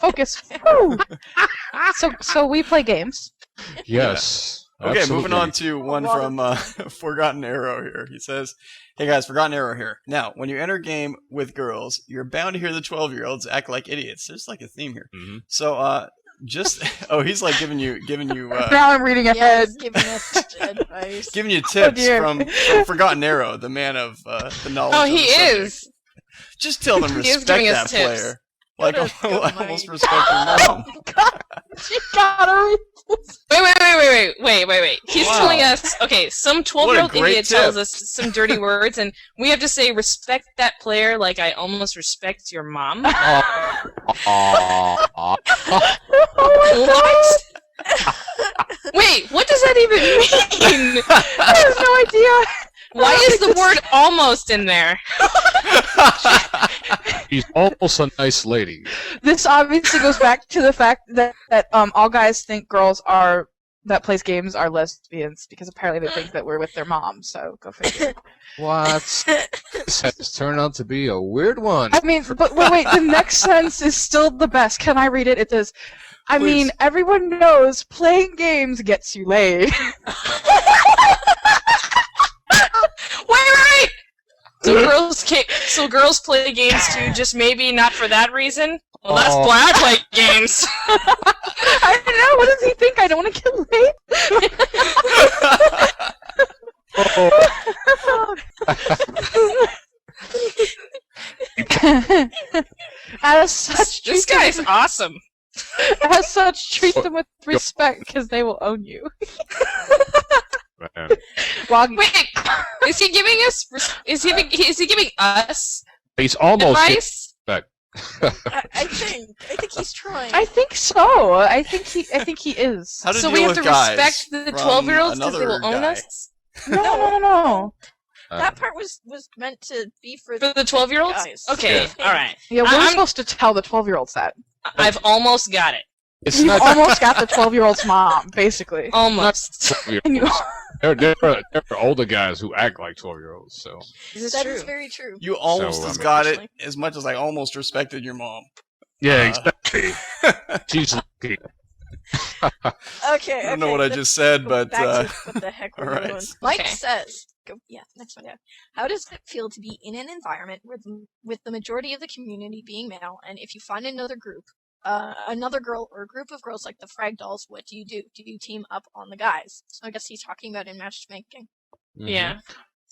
Focus. Woo. So we play games. Yes. Okay, moving absolutely. on to one from Forgotten Arrow here. He says, hey guys, Forgotten Arrow here. Now, when you enter a game with girls, you're bound to hear the 12-year-olds act like idiots. There's like a theme here. Mhm. So, just... Oh, he's like giving you Now I'm reading Yeah, ahead. he's giving us advice. giving you tips dear. from Forgotten Arrow, the man of the knowledge Oh, of the he subject. is. Just tell them He is respect giving that us tips. player. Like, What a good almost night. respect your mom. You gotta read this. Wait. He's Wow. telling us, okay, some 12-year-old What a great idiot tells tip. us some dirty words, and we have to say, respect that player like I almost respect your mom. What? Wait, what does that even mean? I have no idea. Why is the word almost in there? She's almost a nice lady. This obviously goes back to the fact that all guys think girls that plays games are lesbians because apparently they think that we're with their mom. So go figure. What? This has turned out to be a weird one. I mean, but wait, the next sentence is still the best. Can I read it? It says, I Please. mean, everyone knows playing games gets you laid. Wait! So girls play games too, just maybe not for that reason? Well, that's Oh. why I play games. I don't know. What does he think? I don't want to get laid. As such, This treat guy's them, awesome. as such, treat them with respect because they will own you. Man. Well, Wait, is he giving us? Is he giving us He's almost advice? back. I think he's trying. I think so. I think he is. How to So deal we have with to guys respect the from 12-year-olds because they another will own guy. us. No. That part was meant to be for For the 12-year-olds? guys. Okay, Yeah. all right. Yeah, we're I'm- supposed to tell the 12-year-olds that. I've almost got it. It's You not almost got the 12-year-old's mom, basically. Almost. And you- there are older guys who act like 12-year-olds. So This is That true. is very true. You almost So, has got it Unfortunately. as much as I almost respected your mom. yeah, Uh, exactly. She's lucky. Okay, I don't know what I just said, but back to what the heck we're alright. doing. Mike Okay. says, next one down. How does it feel to be in an environment with the majority of the community being male, and if you find another group, another girl or a group of girls like the Frag Dolls, what do you do? Do you team up on the guys? So I guess he's talking about in matchmaking. Yeah.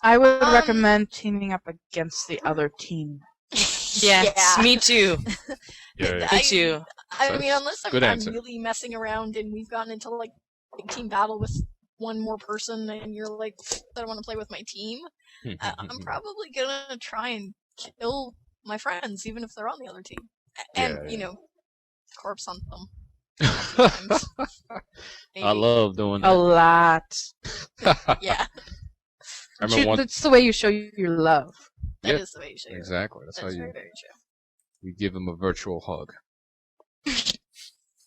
I would Um, recommend teaming up against the other team. Yes, me too. Yeah, Me too. I mean, That's unless good I'm answer. really messing around and we've gotten into like big team battle with one more person, and you're like, I don't want to play with my team. I'm probably gonna try and kill my friends, even if they're on the other team, and Yeah. corpse hunt them. Maybe. I love doing A that. lot. Yeah. I remember one. That's the way you show your love. That Yeah, is the way you should. exactly. That's how That's you very, very true. you give them a virtual hug.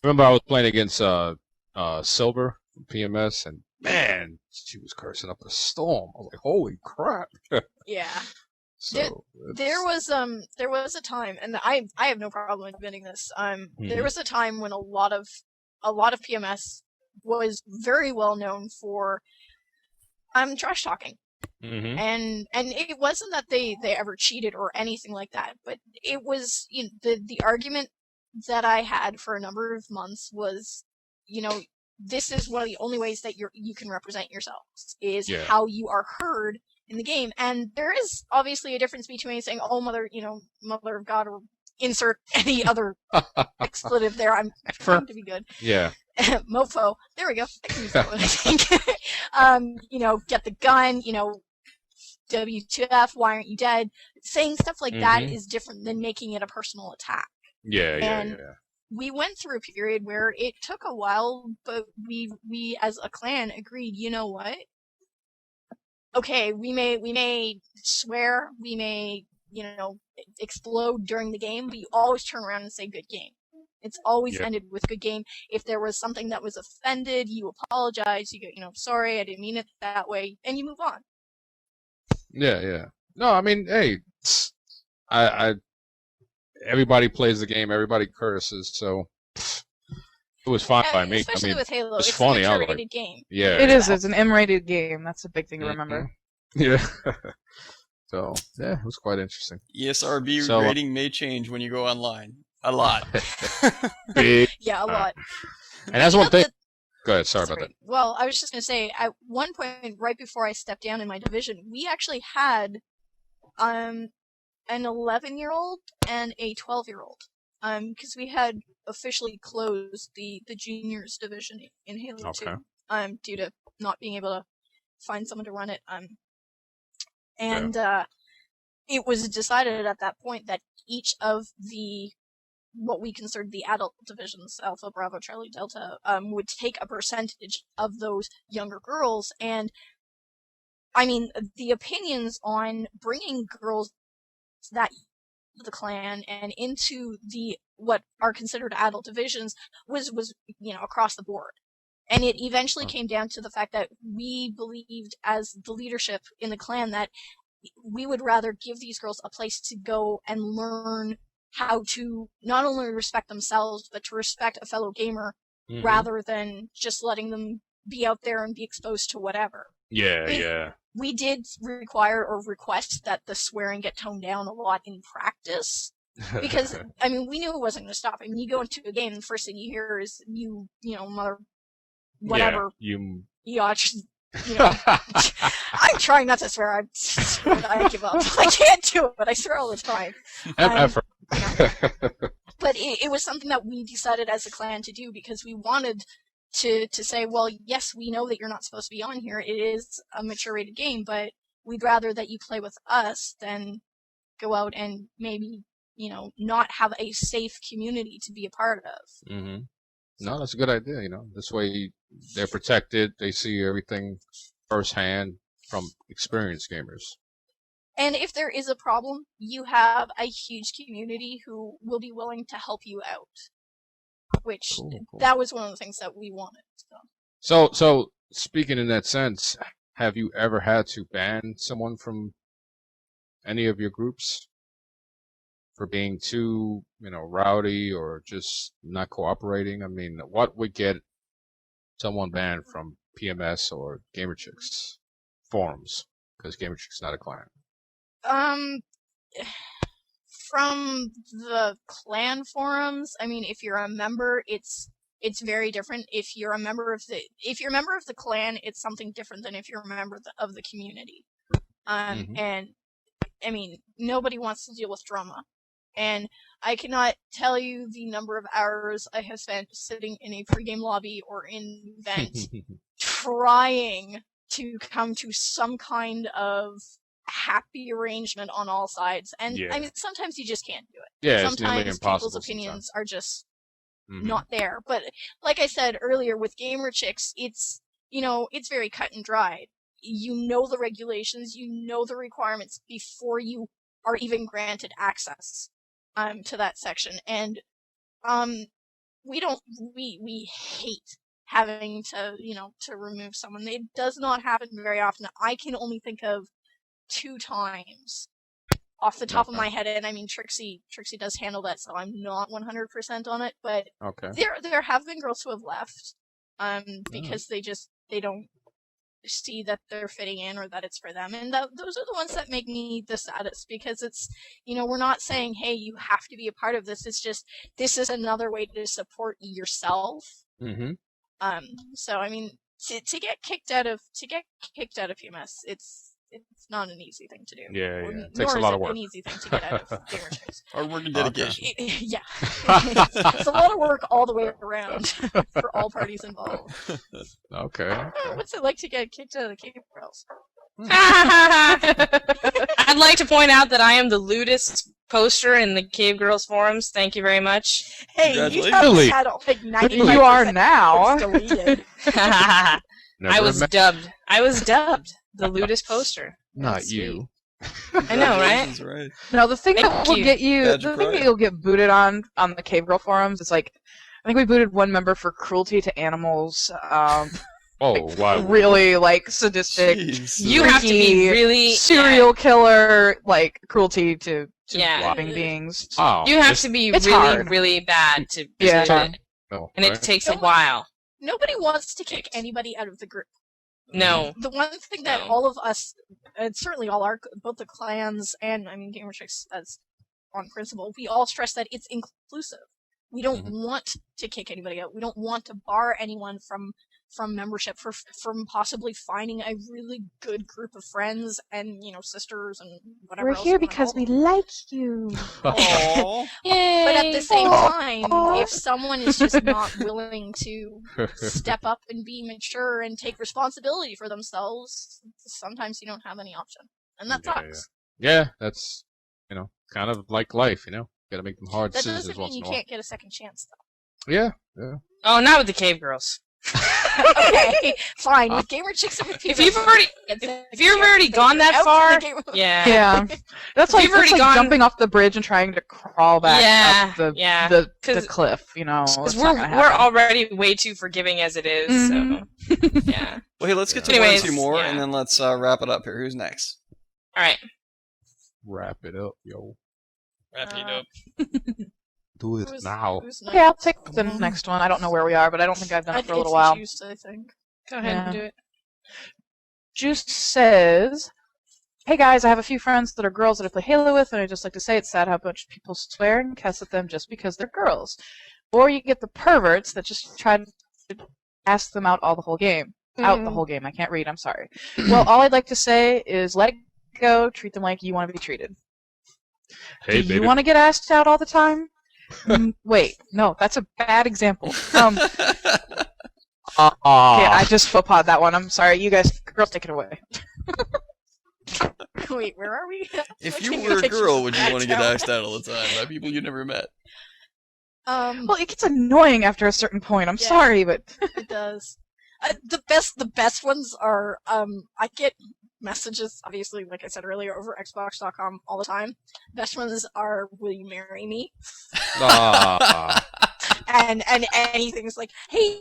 Remember, I was playing against Silver from PMS, and man, she was cursing up a storm. I was like, "Holy crap!" Yeah. So There was a time, and I have no problem admitting this. There was a time when a lot of PMS was very well known for trash talking. Mm-hmm. And it wasn't that they ever cheated or anything like that, but it was, you know, the argument that I had for a number of months was, you know, this is one of the only ways that you can represent yourselves is how you are heard in the game. And there is obviously a difference between saying, "Oh, mother of God," or insert any other expletive there. I'm trying to be good. Yeah. Mofo. There we go. I can use that one, I think. You know, get the gun, you know, WTF, why aren't you dead? Saying stuff like that is different than making it a personal attack. Yeah. We went through a period where it took a while, but we as a clan agreed, you know what? Okay, we may swear, we may, you know, explode during the game, but you always turn around and say good game. It's always ended with good game. If there was something that was offended, you apologize, you go, you know, sorry, I didn't mean it that way, and you move on. Yeah. No, I mean, hey, I everybody plays the game, everybody curses, so it was fine by me. Especially I mean, with Halo, it's it's funny. an I was M-rated like, game. yeah, It is. It's an M-rated game. That's a big thing to remember. Yeah. So yeah, it was quite interesting. ESRB So, rating may change when you go online. A lot. Big. Yeah, a lot. And that's one thing. Go ahead. Sorry about that. Well, I was just going to say, at one point, right before I stepped down in my division, we actually had an 11-year-old and a 12-year-old. Because we had officially closed the juniors division in Halo 2. Due to not being able to find someone to run it. It was decided at that point that each of the what we considered the adult divisions, Alpha, Bravo, Charlie, Delta, would take a percentage of those younger girls. And, I mean, the opinions on bringing girls that the clan and into the what are considered adult divisions was you know, across the board. And it eventually came down to the fact that we believed as the leadership in the clan that we would rather give these girls a place to go and learn how to not only respect themselves, but to respect a fellow gamer, rather than just letting them be out there and be exposed to whatever. Yeah. We did require or request that the swearing get toned down a lot in practice. Because, I mean, we knew it wasn't going to stop. I mean, you go into a game and the first thing you hear is, you know, mother, whatever. Yeah, You know, I'm trying not to swear. I give up. I can't do it, but I swear all the time. Effort. But it was something that we decided as a clan to do because we wanted to say, well, yes, we know that you're not supposed to be on here. It is a mature-rated game, but we'd rather that you play with us than go out and maybe, you know, not have a safe community to be a part of. Mm-hmm. No, that's a good idea. You know, this way they're protected. They see everything firsthand from experienced gamers. And if there is a problem, you have a huge community who will be willing to help you out. Which, Cool. that was one of the things that we wanted. So speaking in that sense, have you ever had to ban someone from any of your groups for being too, you know, rowdy or just not cooperating? I mean, what would get someone banned from PMS or GamerChicks forums? Because GamerChicks is not a clan. From the clan forums, I mean, if you're a member, it's very different. If you're a member of the clan, it's something different than if you're a member of the community. And I mean, nobody wants to deal with drama. And I cannot tell you the number of hours I have spent sitting in a pregame lobby or in event trying to come to some kind of happy arrangement on all sides. And I mean, sometimes you just can't do it. Yeah, sometimes it's impossible. People's opinions are just not there. But like I said earlier, with GamerChicks, it's, you know, it's very cut and dried. You know the regulations, you know the requirements before you are even granted access to that section. And we hate having to, to remove someone. It does not happen very often. I can only think of 2 times off the top of my head, and I mean Trixie does handle that, so I'm not 100% on it, but there have been girls who have left because they don't see that they're fitting in or that it's for them, and those are the ones that make me the saddest, because it's, we're not saying, hey, you have to be a part of this. It's just, this is another way to support yourself. So I mean, to get kicked out of PMS, it's not an easy thing to do. Yeah. It takes a lot of work. An easy thing to get out of Gamerchicks. Hard work and dedication. Yeah. It's a lot of work all the way around for all parties involved. Okay. What's it like to get kicked out of the Cave Girls? I'd like to point out that I am the lewdest poster in the Cave Girls forums. Thank you very much. Hey, you Really? had like 95% You are now. deleted. I was met- dubbed the lewdest poster. Not That's you. sweet. I know, right? Congratulations, right? No, the thing that Thank will you. get you, Badge the of thing pride. that you'll get booted on the Cave Girl forums is like, I think we booted one member for cruelty to animals. Oh, wow. Really like sadistic. Jeez. You have to be really serial killer, like cruelty to Yeah. living beings. Oh, You have to be it's really, hard. really bad to Yeah. do it, Oh, and it right. takes a while. Nobody wants to kick anybody out of the group. No. The one thing that No. all of us, and certainly all our, both the clans and, I mean, Gamerchicks as on principle, we all stress that it's inclusive. We don't want to kick anybody out. We don't want to bar anyone from membership from possibly finding a really good group of friends and, sisters and whatever else. like you. Aw. But at the same time, if someone is just not willing to step up and be mature and take responsibility for themselves, sometimes you don't have any option. And that sucks. Yeah, that's, kind of like life, Gotta make them hard That decisions doesn't once mean in you a while. can't get a second chance, Yeah. Oh, not with the Cave Girls. though. Okay, fine. With Gamerchicks and with If you've already gone that far, yeah. Yeah, that's If like, you've that's already like gone- jumping off the bridge and trying to crawl back up the the 'Cause- cliff. Because It's we're not gonna happen. already way too forgiving as it is. Mhm. So yeah. Well, hey, let's get to Anyways, one or two more, yeah. and then let's wrap it up here. Who's next? All right. Wrap it up, yo. Wrap it up. Do it now. Okay, I'll take the next one. I don't know where we are, but I don't think I've done it for a little while. Juice, I think. Go ahead and Yeah. do it. Juice says, "Hey guys, I have a few friends that are girls that I play Halo with, and I just like to say it's sad how much people swear and cuss at them just because they're girls. Or you get the perverts that just try to ask them out all the whole game. Out the whole game. I can't read. I'm sorry. Well, all I'd like to say is let it go. Treat them like you want to be treated. Hey, Do baby. you want to get asked out all the time? Wait, no, that's a bad example. Okay, I just faux pas that one. I'm sorry. You guys, girls, take it away. Wait, where are we? If Looking you at were a pictures girl, of would you want to get Axel. asked out all the time by people you never met? Well, it gets annoying after a certain point. I'm Yeah. sorry, but It does. The best ones are, I get messages, obviously, like I said earlier, over Xbox.com all the time. Best ones are, will you marry me? Ah. And anything's like, hey,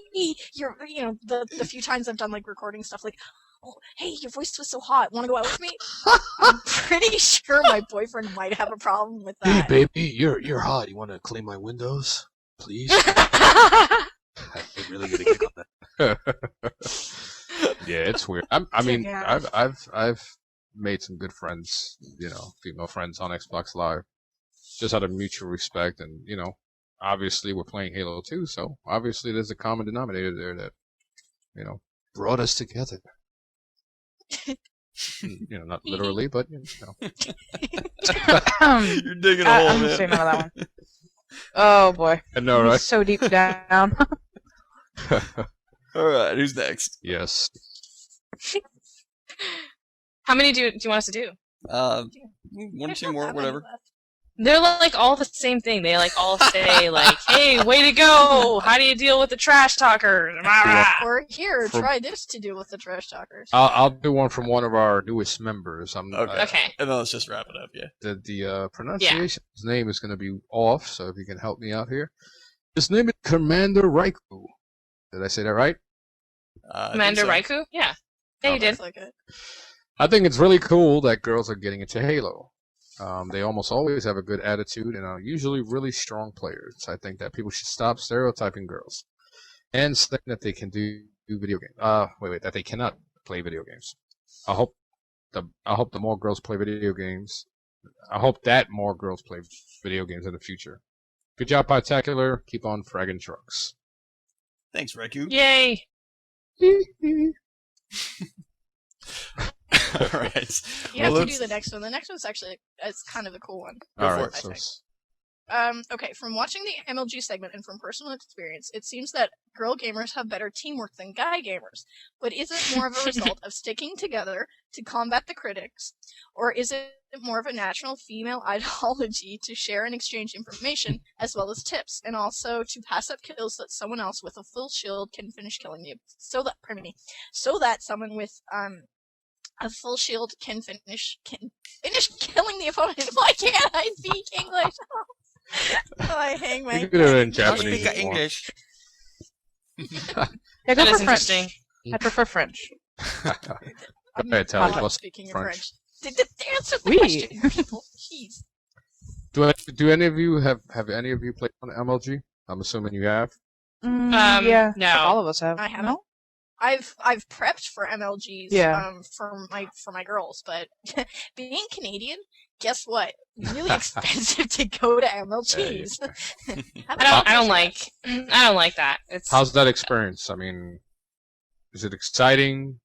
you're, the few times I've done, like, recording stuff, like, oh, hey, your voice was so hot, wanna go out with me? I'm pretty sure my boyfriend might have a problem with Hey, that. baby, you're hot. You want to clean my windows, please? I really get a kick on that. Yeah, it's weird. I mean, Yeah. I've made some good friends, female friends on Xbox Live, just out of mutual respect, and obviously we're playing Halo 2, so obviously there's a common denominator there that, Brought us together. not literally, but You're digging a hole, I'm man. staying out of that one. Oh boy, I know, He's right? so deep down. All right, who's next? Yes. How many do you want us to do? One or two more, Not that many whatever. left. They're like all the same thing. They like all say like, "Hey, way to go! How do you deal with the trash talkers?" Or here, For- try this to deal with the trash talkers. I'll do one from one of our newest members. Okay. And then let's just wrap it up. Yeah. The pronunciation of his name is going to be off, so if you can help me out here. His name is Commander Raikou. Did I say that right? Commander Raikou? Yeah. Yeah, you did. Sounds like it. I think it's really cool that girls are getting into Halo. They almost always have a good attitude and are usually really strong players. I think that people should stop stereotyping girls and saying that they can do video games. That they cannot play video games. I hope the more girls play video games. I hope that more girls play video games in the future. Good job, Podtacular. Keep on fragging trucks. Thanks, Raikou. Yay! All right. You have to do the next one. The next one's actually it's kind of a cool one. Go All for right. it. I So, think. Okay, from watching the MLG segment and from personal experience, it seems that girl gamers have better teamwork than guy gamers. But is it more of a result of sticking together to combat the critics, or is it more of a natural female ideology to share and exchange information as well as tips, and also to pass up kills that someone else with a full shield can finish killing you? So that someone with a full shield can finish killing the opponent. Why can't I speak English? Oh, I hang my you can do it in head. Japanese. Speak if you want. English. Yeah, That go is for French. interesting. I prefer French. I'm Go ahead, Talli. not What's speaking in French? French. Answer the Oui. question, people. Jeez. Do any of you have any of you played on MLG? I'm assuming you have. Yeah, no. all of us have. I haven't. No? I've prepped for MLGs Yeah. for my girls, but being Canadian, guess what? Really expensive to go to MLGs. I don't like that. It's How's that experience? I mean, is it exciting?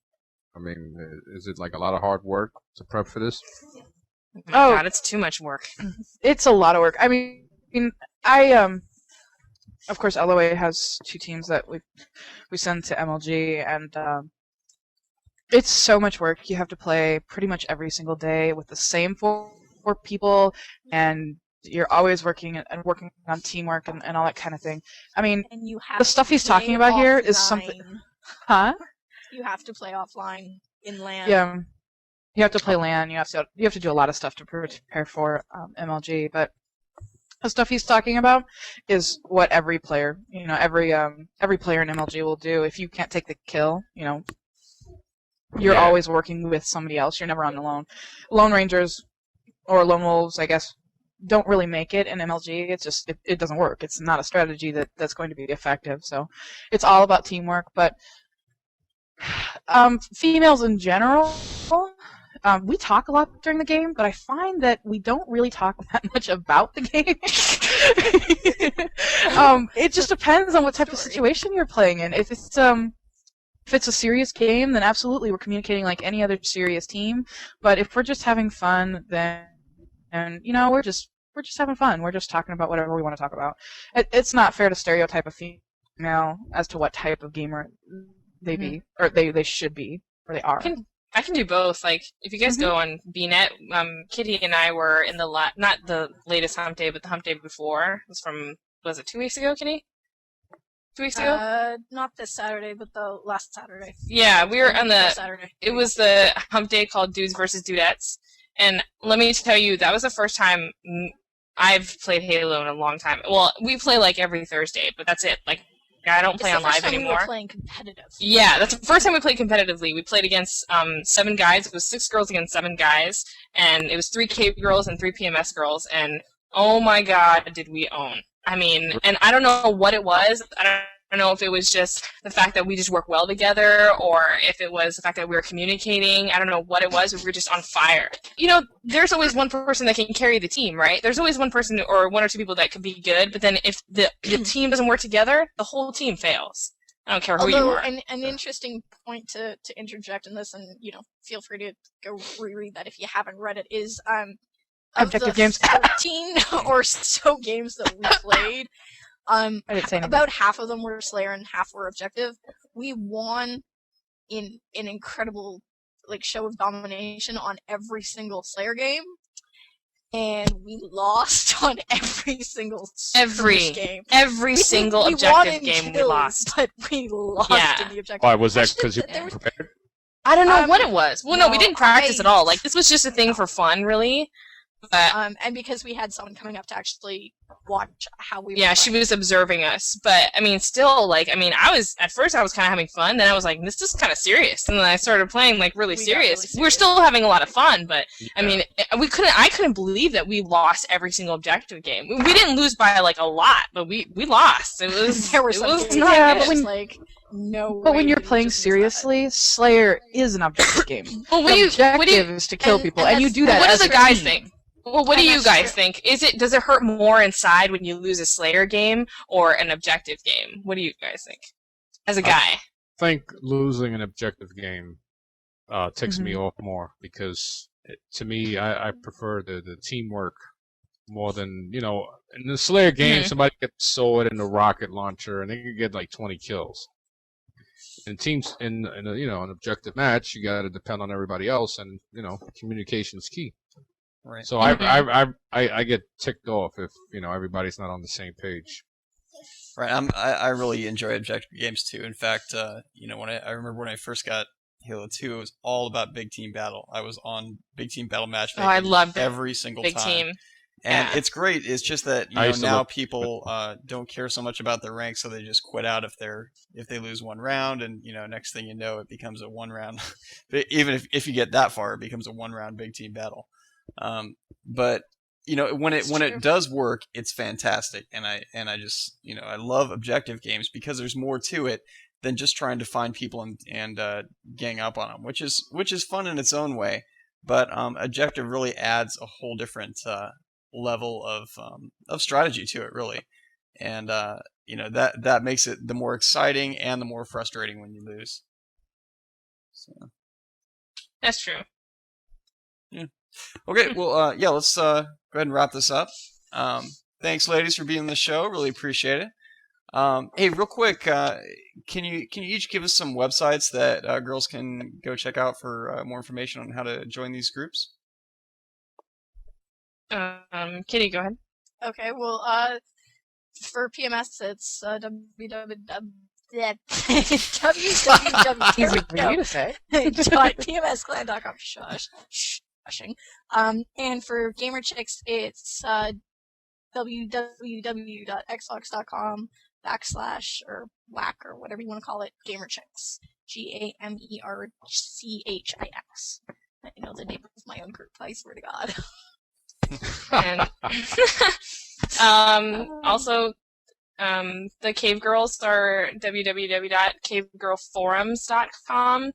I mean, is it like a lot of hard work to prep for this? oh my Oh. God, it's too much work. It's a lot of work. I mean, of course, LOA has 2 teams that we send to MLG, and it's so much work. You have to play pretty much every single day with the same four people, and you're always working on teamwork and all that kind of thing. I mean, And you have the stuff he's to play talking about here is offline. something, huh? You have to play offline in LAN. Yeah, you have to play LAN. You have to do a lot of stuff to prepare for MLG. But the stuff he's talking about is what every player, every player in MLG will do. If you can't take the kill, you're Yeah. always working with somebody else. You're never on the lone. Lone Rangers or Lone Wolves, I guess, don't really make it in MLG. It's just it doesn't work. It's not a strategy that's going to be effective. So it's all about teamwork. But females in general, we talk a lot during the game, but I find that we don't really talk that much about the game. It just depends on what type of situation you're playing in. If it's a serious game, then absolutely we're communicating like any other serious team. But if we're just having fun, then we're just having fun. We're just talking about whatever we want to talk about. It's not fair to stereotype a female as to what type of gamer they be, or they should be, or they are. I can do both. Like, if you guys go on BNet, Kitty and I were in not the latest hump day, but the hump day before. Was it 2 weeks ago, Kitty? 2 weeks ago? Not this Saturday, but the last Saturday. Yeah, we were on This Saturday. it was the hump day called Dudes versus Dudettes. And let me tell you, that was the first time I've played Halo in a long time. Well, we play like every Thursday, but that's it. Like, I don't play on live We anymore. were playing competitive. Yeah, that's the first time we played competitively. We played against 7 guys. It was 6 girls against 7 guys, and it was 3 cave girls and 3 PMS girls. And oh my God, did we own? I mean, and I don't know what it was. I don't know if it was just the fact that we just work well together, or if it was the fact that we were communicating. I don't know what it was. We were just on fire. There's always one person that can carry the team, right? There's always one person or 1 or 2 people that could be good, but then if the team doesn't work together, the whole team fails. I don't care who you are. An interesting point to interject in this, and feel free to go reread that if you haven't read it, is of Objective the games. 13 or so games that we played, I didn't say anything. about half of them were Slayer and half were Objective. We won in an incredible show of domination on every single Slayer game. and we lost on every single Every skirmish game. every single we objective won in game we kills, lost. but we lost Yeah. in the objective. Why was that? Actually, Because you there was- prepared? I don't know Um, what it was. Well, no, we no, didn't practice I- at all. Like, this was just a thing for fun, really. But and because we had someone coming up to actually watch how we were yeah, she playing. was observing us. But I mean, still, like, I mean, at first I was kind of having fun. Then I was like, this is kind of serious. And then I started playing like really We got serious. really We were serious. still having a lot of fun, but I Yeah. mean, I couldn't believe that we lost every single objective game. We didn't lose by like a lot, but we lost. It was There were it some was games not that Yeah, good. but was when- like no. But way when you're we would playing just lose that. seriously, Slayer is an objective game. Well, The objective is to kill and- people, and and you that's- do that what as do the a guys team. think? Well, what do And you that's guys true. think? Does it hurt more inside when you lose a Slayer game or an objective game? What do you guys think? As a guy. I think losing an objective game ticks me Mhm. off more because to me, I prefer the teamwork more than in the Slayer game. Mhm. Somebody gets the sword and the rocket launcher, and they can get like 20 kills. In teams, in an objective match, you got to depend on everybody else, and communication is key. Right. So Mhm. I get ticked off if everybody's not on the same page. Right. I really enjoy objective games too. In fact, when I remember when I first got Halo 2, it was all about big team battle. I was on big team battle matchmaking. I loved it. every single Big time. team. And Yeah. it's great. It's just that I used to now look- people don't care so much about their rank, so they just quit out if they lose one round, and next thing you know, it becomes a one round. But even if you get that far, it becomes a one round big team battle. But when It's it true. does work, it's fantastic, and I just I love objective games because there's more to it than just trying to find people and gang up on them, which is fun in its own way. But objective really adds a whole different level of strategy to it, really, and that makes it the more exciting and the more frustrating when you lose. So. That's true. Okay, well, let's go ahead and wrap this up. Thanks, ladies, for being on the show. Really appreciate it. Hey, real quick, can you each give us some websites that girls can go check out for more information on how to join these groups? Kitty, go ahead. Okay, well, for PMS, it's Easy for you to say. PMSclan.com. Shushing. And for Gamer Chicks, it's www.xbox.com / or whack or whatever you want to call it, Gamer Chicks. GAMERCHIX. I know the name of my own group, I swear to God. And also, the Cave Girls are www.cavegirlforums.com,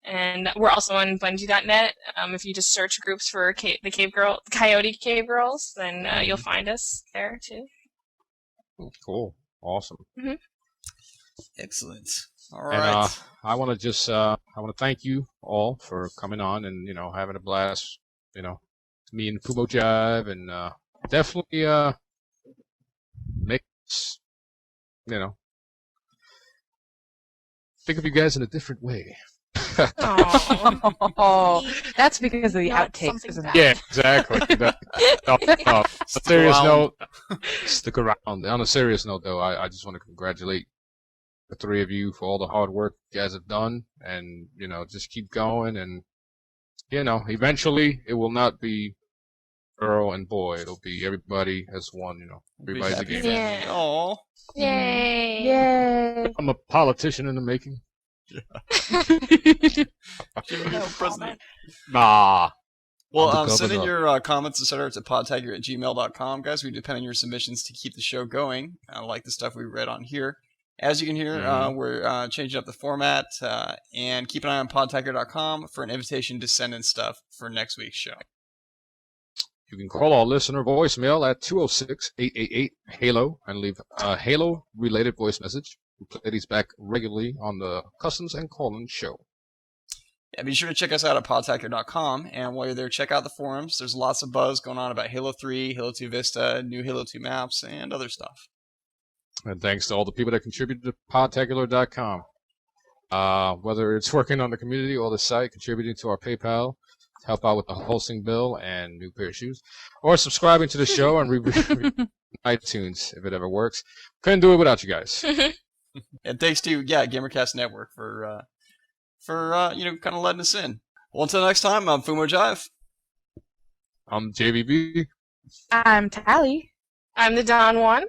and we're also on Bungie.net. If you just search groups for the Coyote Cave Girls, then you'll find us there too. Cool, awesome. Excellent. All And right. I want to just I want to thank you all for coming on and having a blast. Me and Fumo Jive, and definitely make us, think of you guys in a different way. Oh, that's because of the Not outtakes, something isn't bad. it? Yeah, exactly. On a serious around. note, stick around. On a serious note, though, I just want to congratulate the three of you for all the hard work you guys have done, and just keep going. And eventually, it will not be girl and boy; it'll be everybody as one. Everybody's a Happy gamer. Yeah. family. Aw. Yay! Yay! I'm a politician in the making. Jimmy No for president. comment. Nah. Well, I'm the send in governor. your comments, etc. to podtacular@gmail.com, guys. We depend on your submissions to keep the show going. Like the stuff we read on here. As you can hear, we're changing up the format, and keep an eye on podtacular.com for an invitation to send in stuff for next week's show. You can call our listener voicemail at 206-888-HALO and leave a Halo-related voice message. We play these back regularly on the Customs and Call-In show. Yeah, be sure to check us out at podtacular.com, and while you're there, check out the forums. There's lots of buzz going on about Halo 3, Halo 2 Vista, new Halo 2 maps, and other stuff. And thanks to all the people that contributed to podtacular.com. Whether it's working on the community or the site, contributing to our PayPal, help out with the hosting bill and new pair of shoes, or subscribing to the show and review iTunes if it ever works. Couldn't do it without you guys. And thanks to Gamercast Network for kind of letting us in. Well, until next time, I'm Fumo Jive. I'm JVB. I'm Talli. I'm TheDonWan.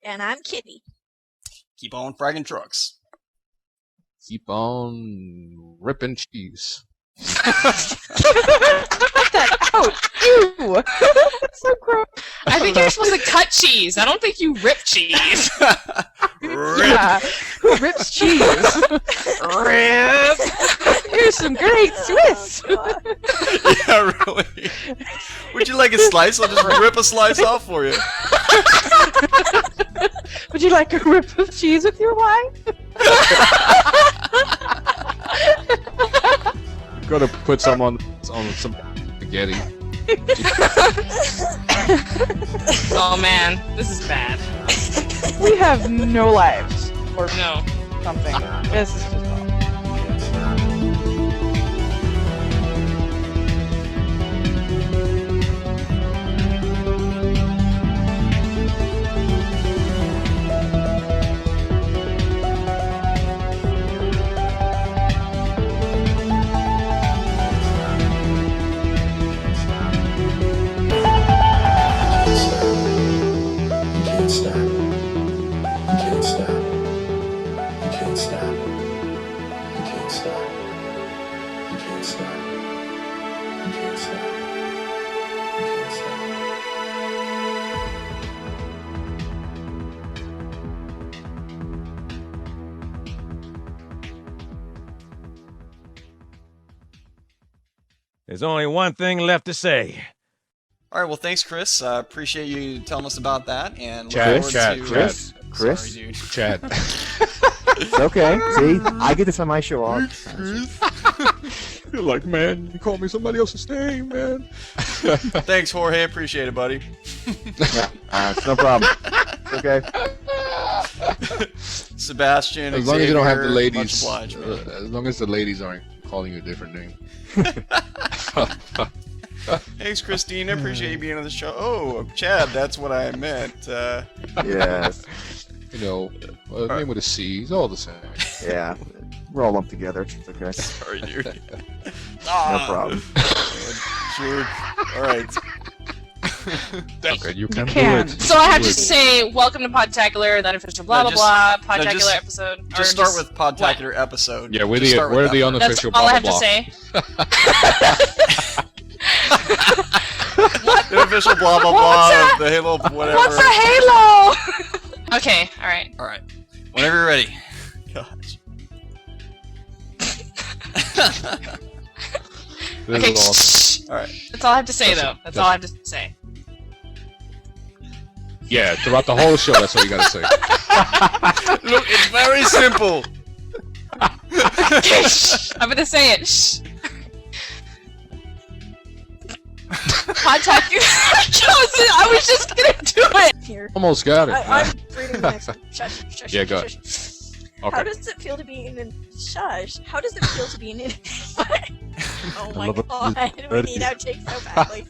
And I'm Kitty. Keep on fragging trucks. Keep on ripping cheese. Ew. That's so gross. I think you're supposed to cut cheese. I don't think you rip cheese. Yeah. Who rips cheese? Rip. Here's some great Swiss. Yeah, really. Would you like a slice? I'll just rip a slice off for you. Would you like a rip of cheese with your wine? Gotta put some on some spaghetti. Oh man, this is bad. We have no lives. Or No. something. This is just awful. There's only one thing left to say. All right, well, thanks, Chris. Appreciate you telling us about that, and Chad, look Chad, forward to... Chris? Chris? Sorry, dude. Chad. It's okay. See, I get this on my show all. You're like, man, you call me somebody else's name, man. Thanks, Jorge. Appreciate it, buddy. Yeah, it's no problem. Okay. Sebastian, As long as you don't have the Xavier, ladies, much obliged, man. as long as the ladies aren't calling you a different name. Thanks, Christine. I appreciate you being on the show. Oh, Chad, that's what I meant. Yes. You know, a name with a C is all the same. Yeah. We're all lumped together. It's okay. Sorry, dude. No problem. Sure. All right. Okay, you can do can. it. So I have Do to it. say, welcome to Podtacular, that official blah No, blah just- blah, no, Podtacular just- episode. or Just start with Podtacular episode. Yeah, we're Just start with the that first. That's unofficial all I blah have blah to blah. say. The official blah blah blah of the Halo whatever. What's a Halo? Okay, all right. All right. Whenever you're ready. Gosh. This Okay, is awesome. shh. All right. That's all I have to say, That's though. it. That's all I have to say. Yeah, throughout the whole show, that's what you gotta say. Look, it's very simple. Okay, shh. I'm gonna say it. Shh. Podtacular. I was just gonna do it. Here. Almost got it. I'm reading the next one. Shush, shush, Yeah, go shush, shush. How Okay. does it feel to be in shush? How does it feel to be in Oh my love it. god, we need outtakes so badly.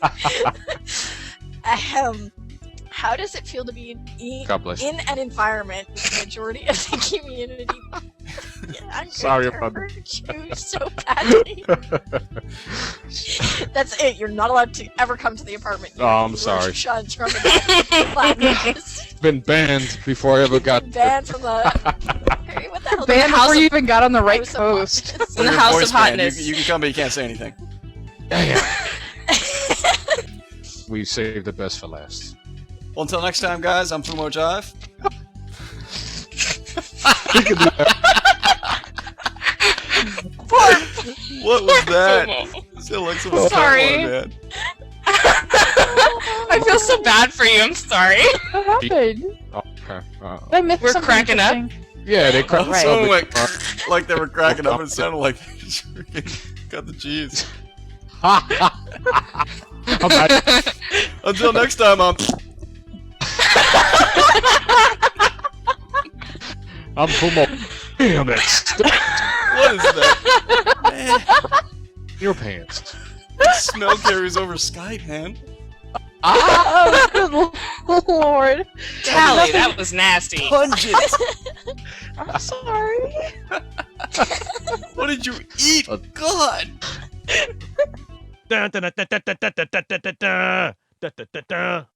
How does it feel to be God bless you. in an environment with the majority of the community? Yeah, I'm Sorry going to about hurt you so badly. That's it. You're not allowed to ever come to the apartment. Oh, I'm You sorry. are shut from the podcast. Been banned before I ever got Banned from the. Hey, what the hell? Banned house before of- you even got on the right House of coast. Hotness. In the Your house voice of band. hotness. You can come, but you can't say anything. We saved the best for last. Well, until next time, guys, I'm Fumo Jive. What was that? Still like some Sorry. man. I feel so bad for you. I'm sorry. What happened? Oh, okay. Did I miss We're something cracking up. interesting? Yeah, they cracked Right. Sounded like they were cracking up, and it sounded like they just freaking got the cheese. Until next time, I'm Fumo. Damn it! what is that? Your pants. Smell carries over Skype, man. Oh, good lord. Talli, that was nasty. Pungent. I'm sorry. What did you eat? God. Dun, dun, dun, dun, dun, dun, dun, dun, dun, dun, dun, dun, dun, dun.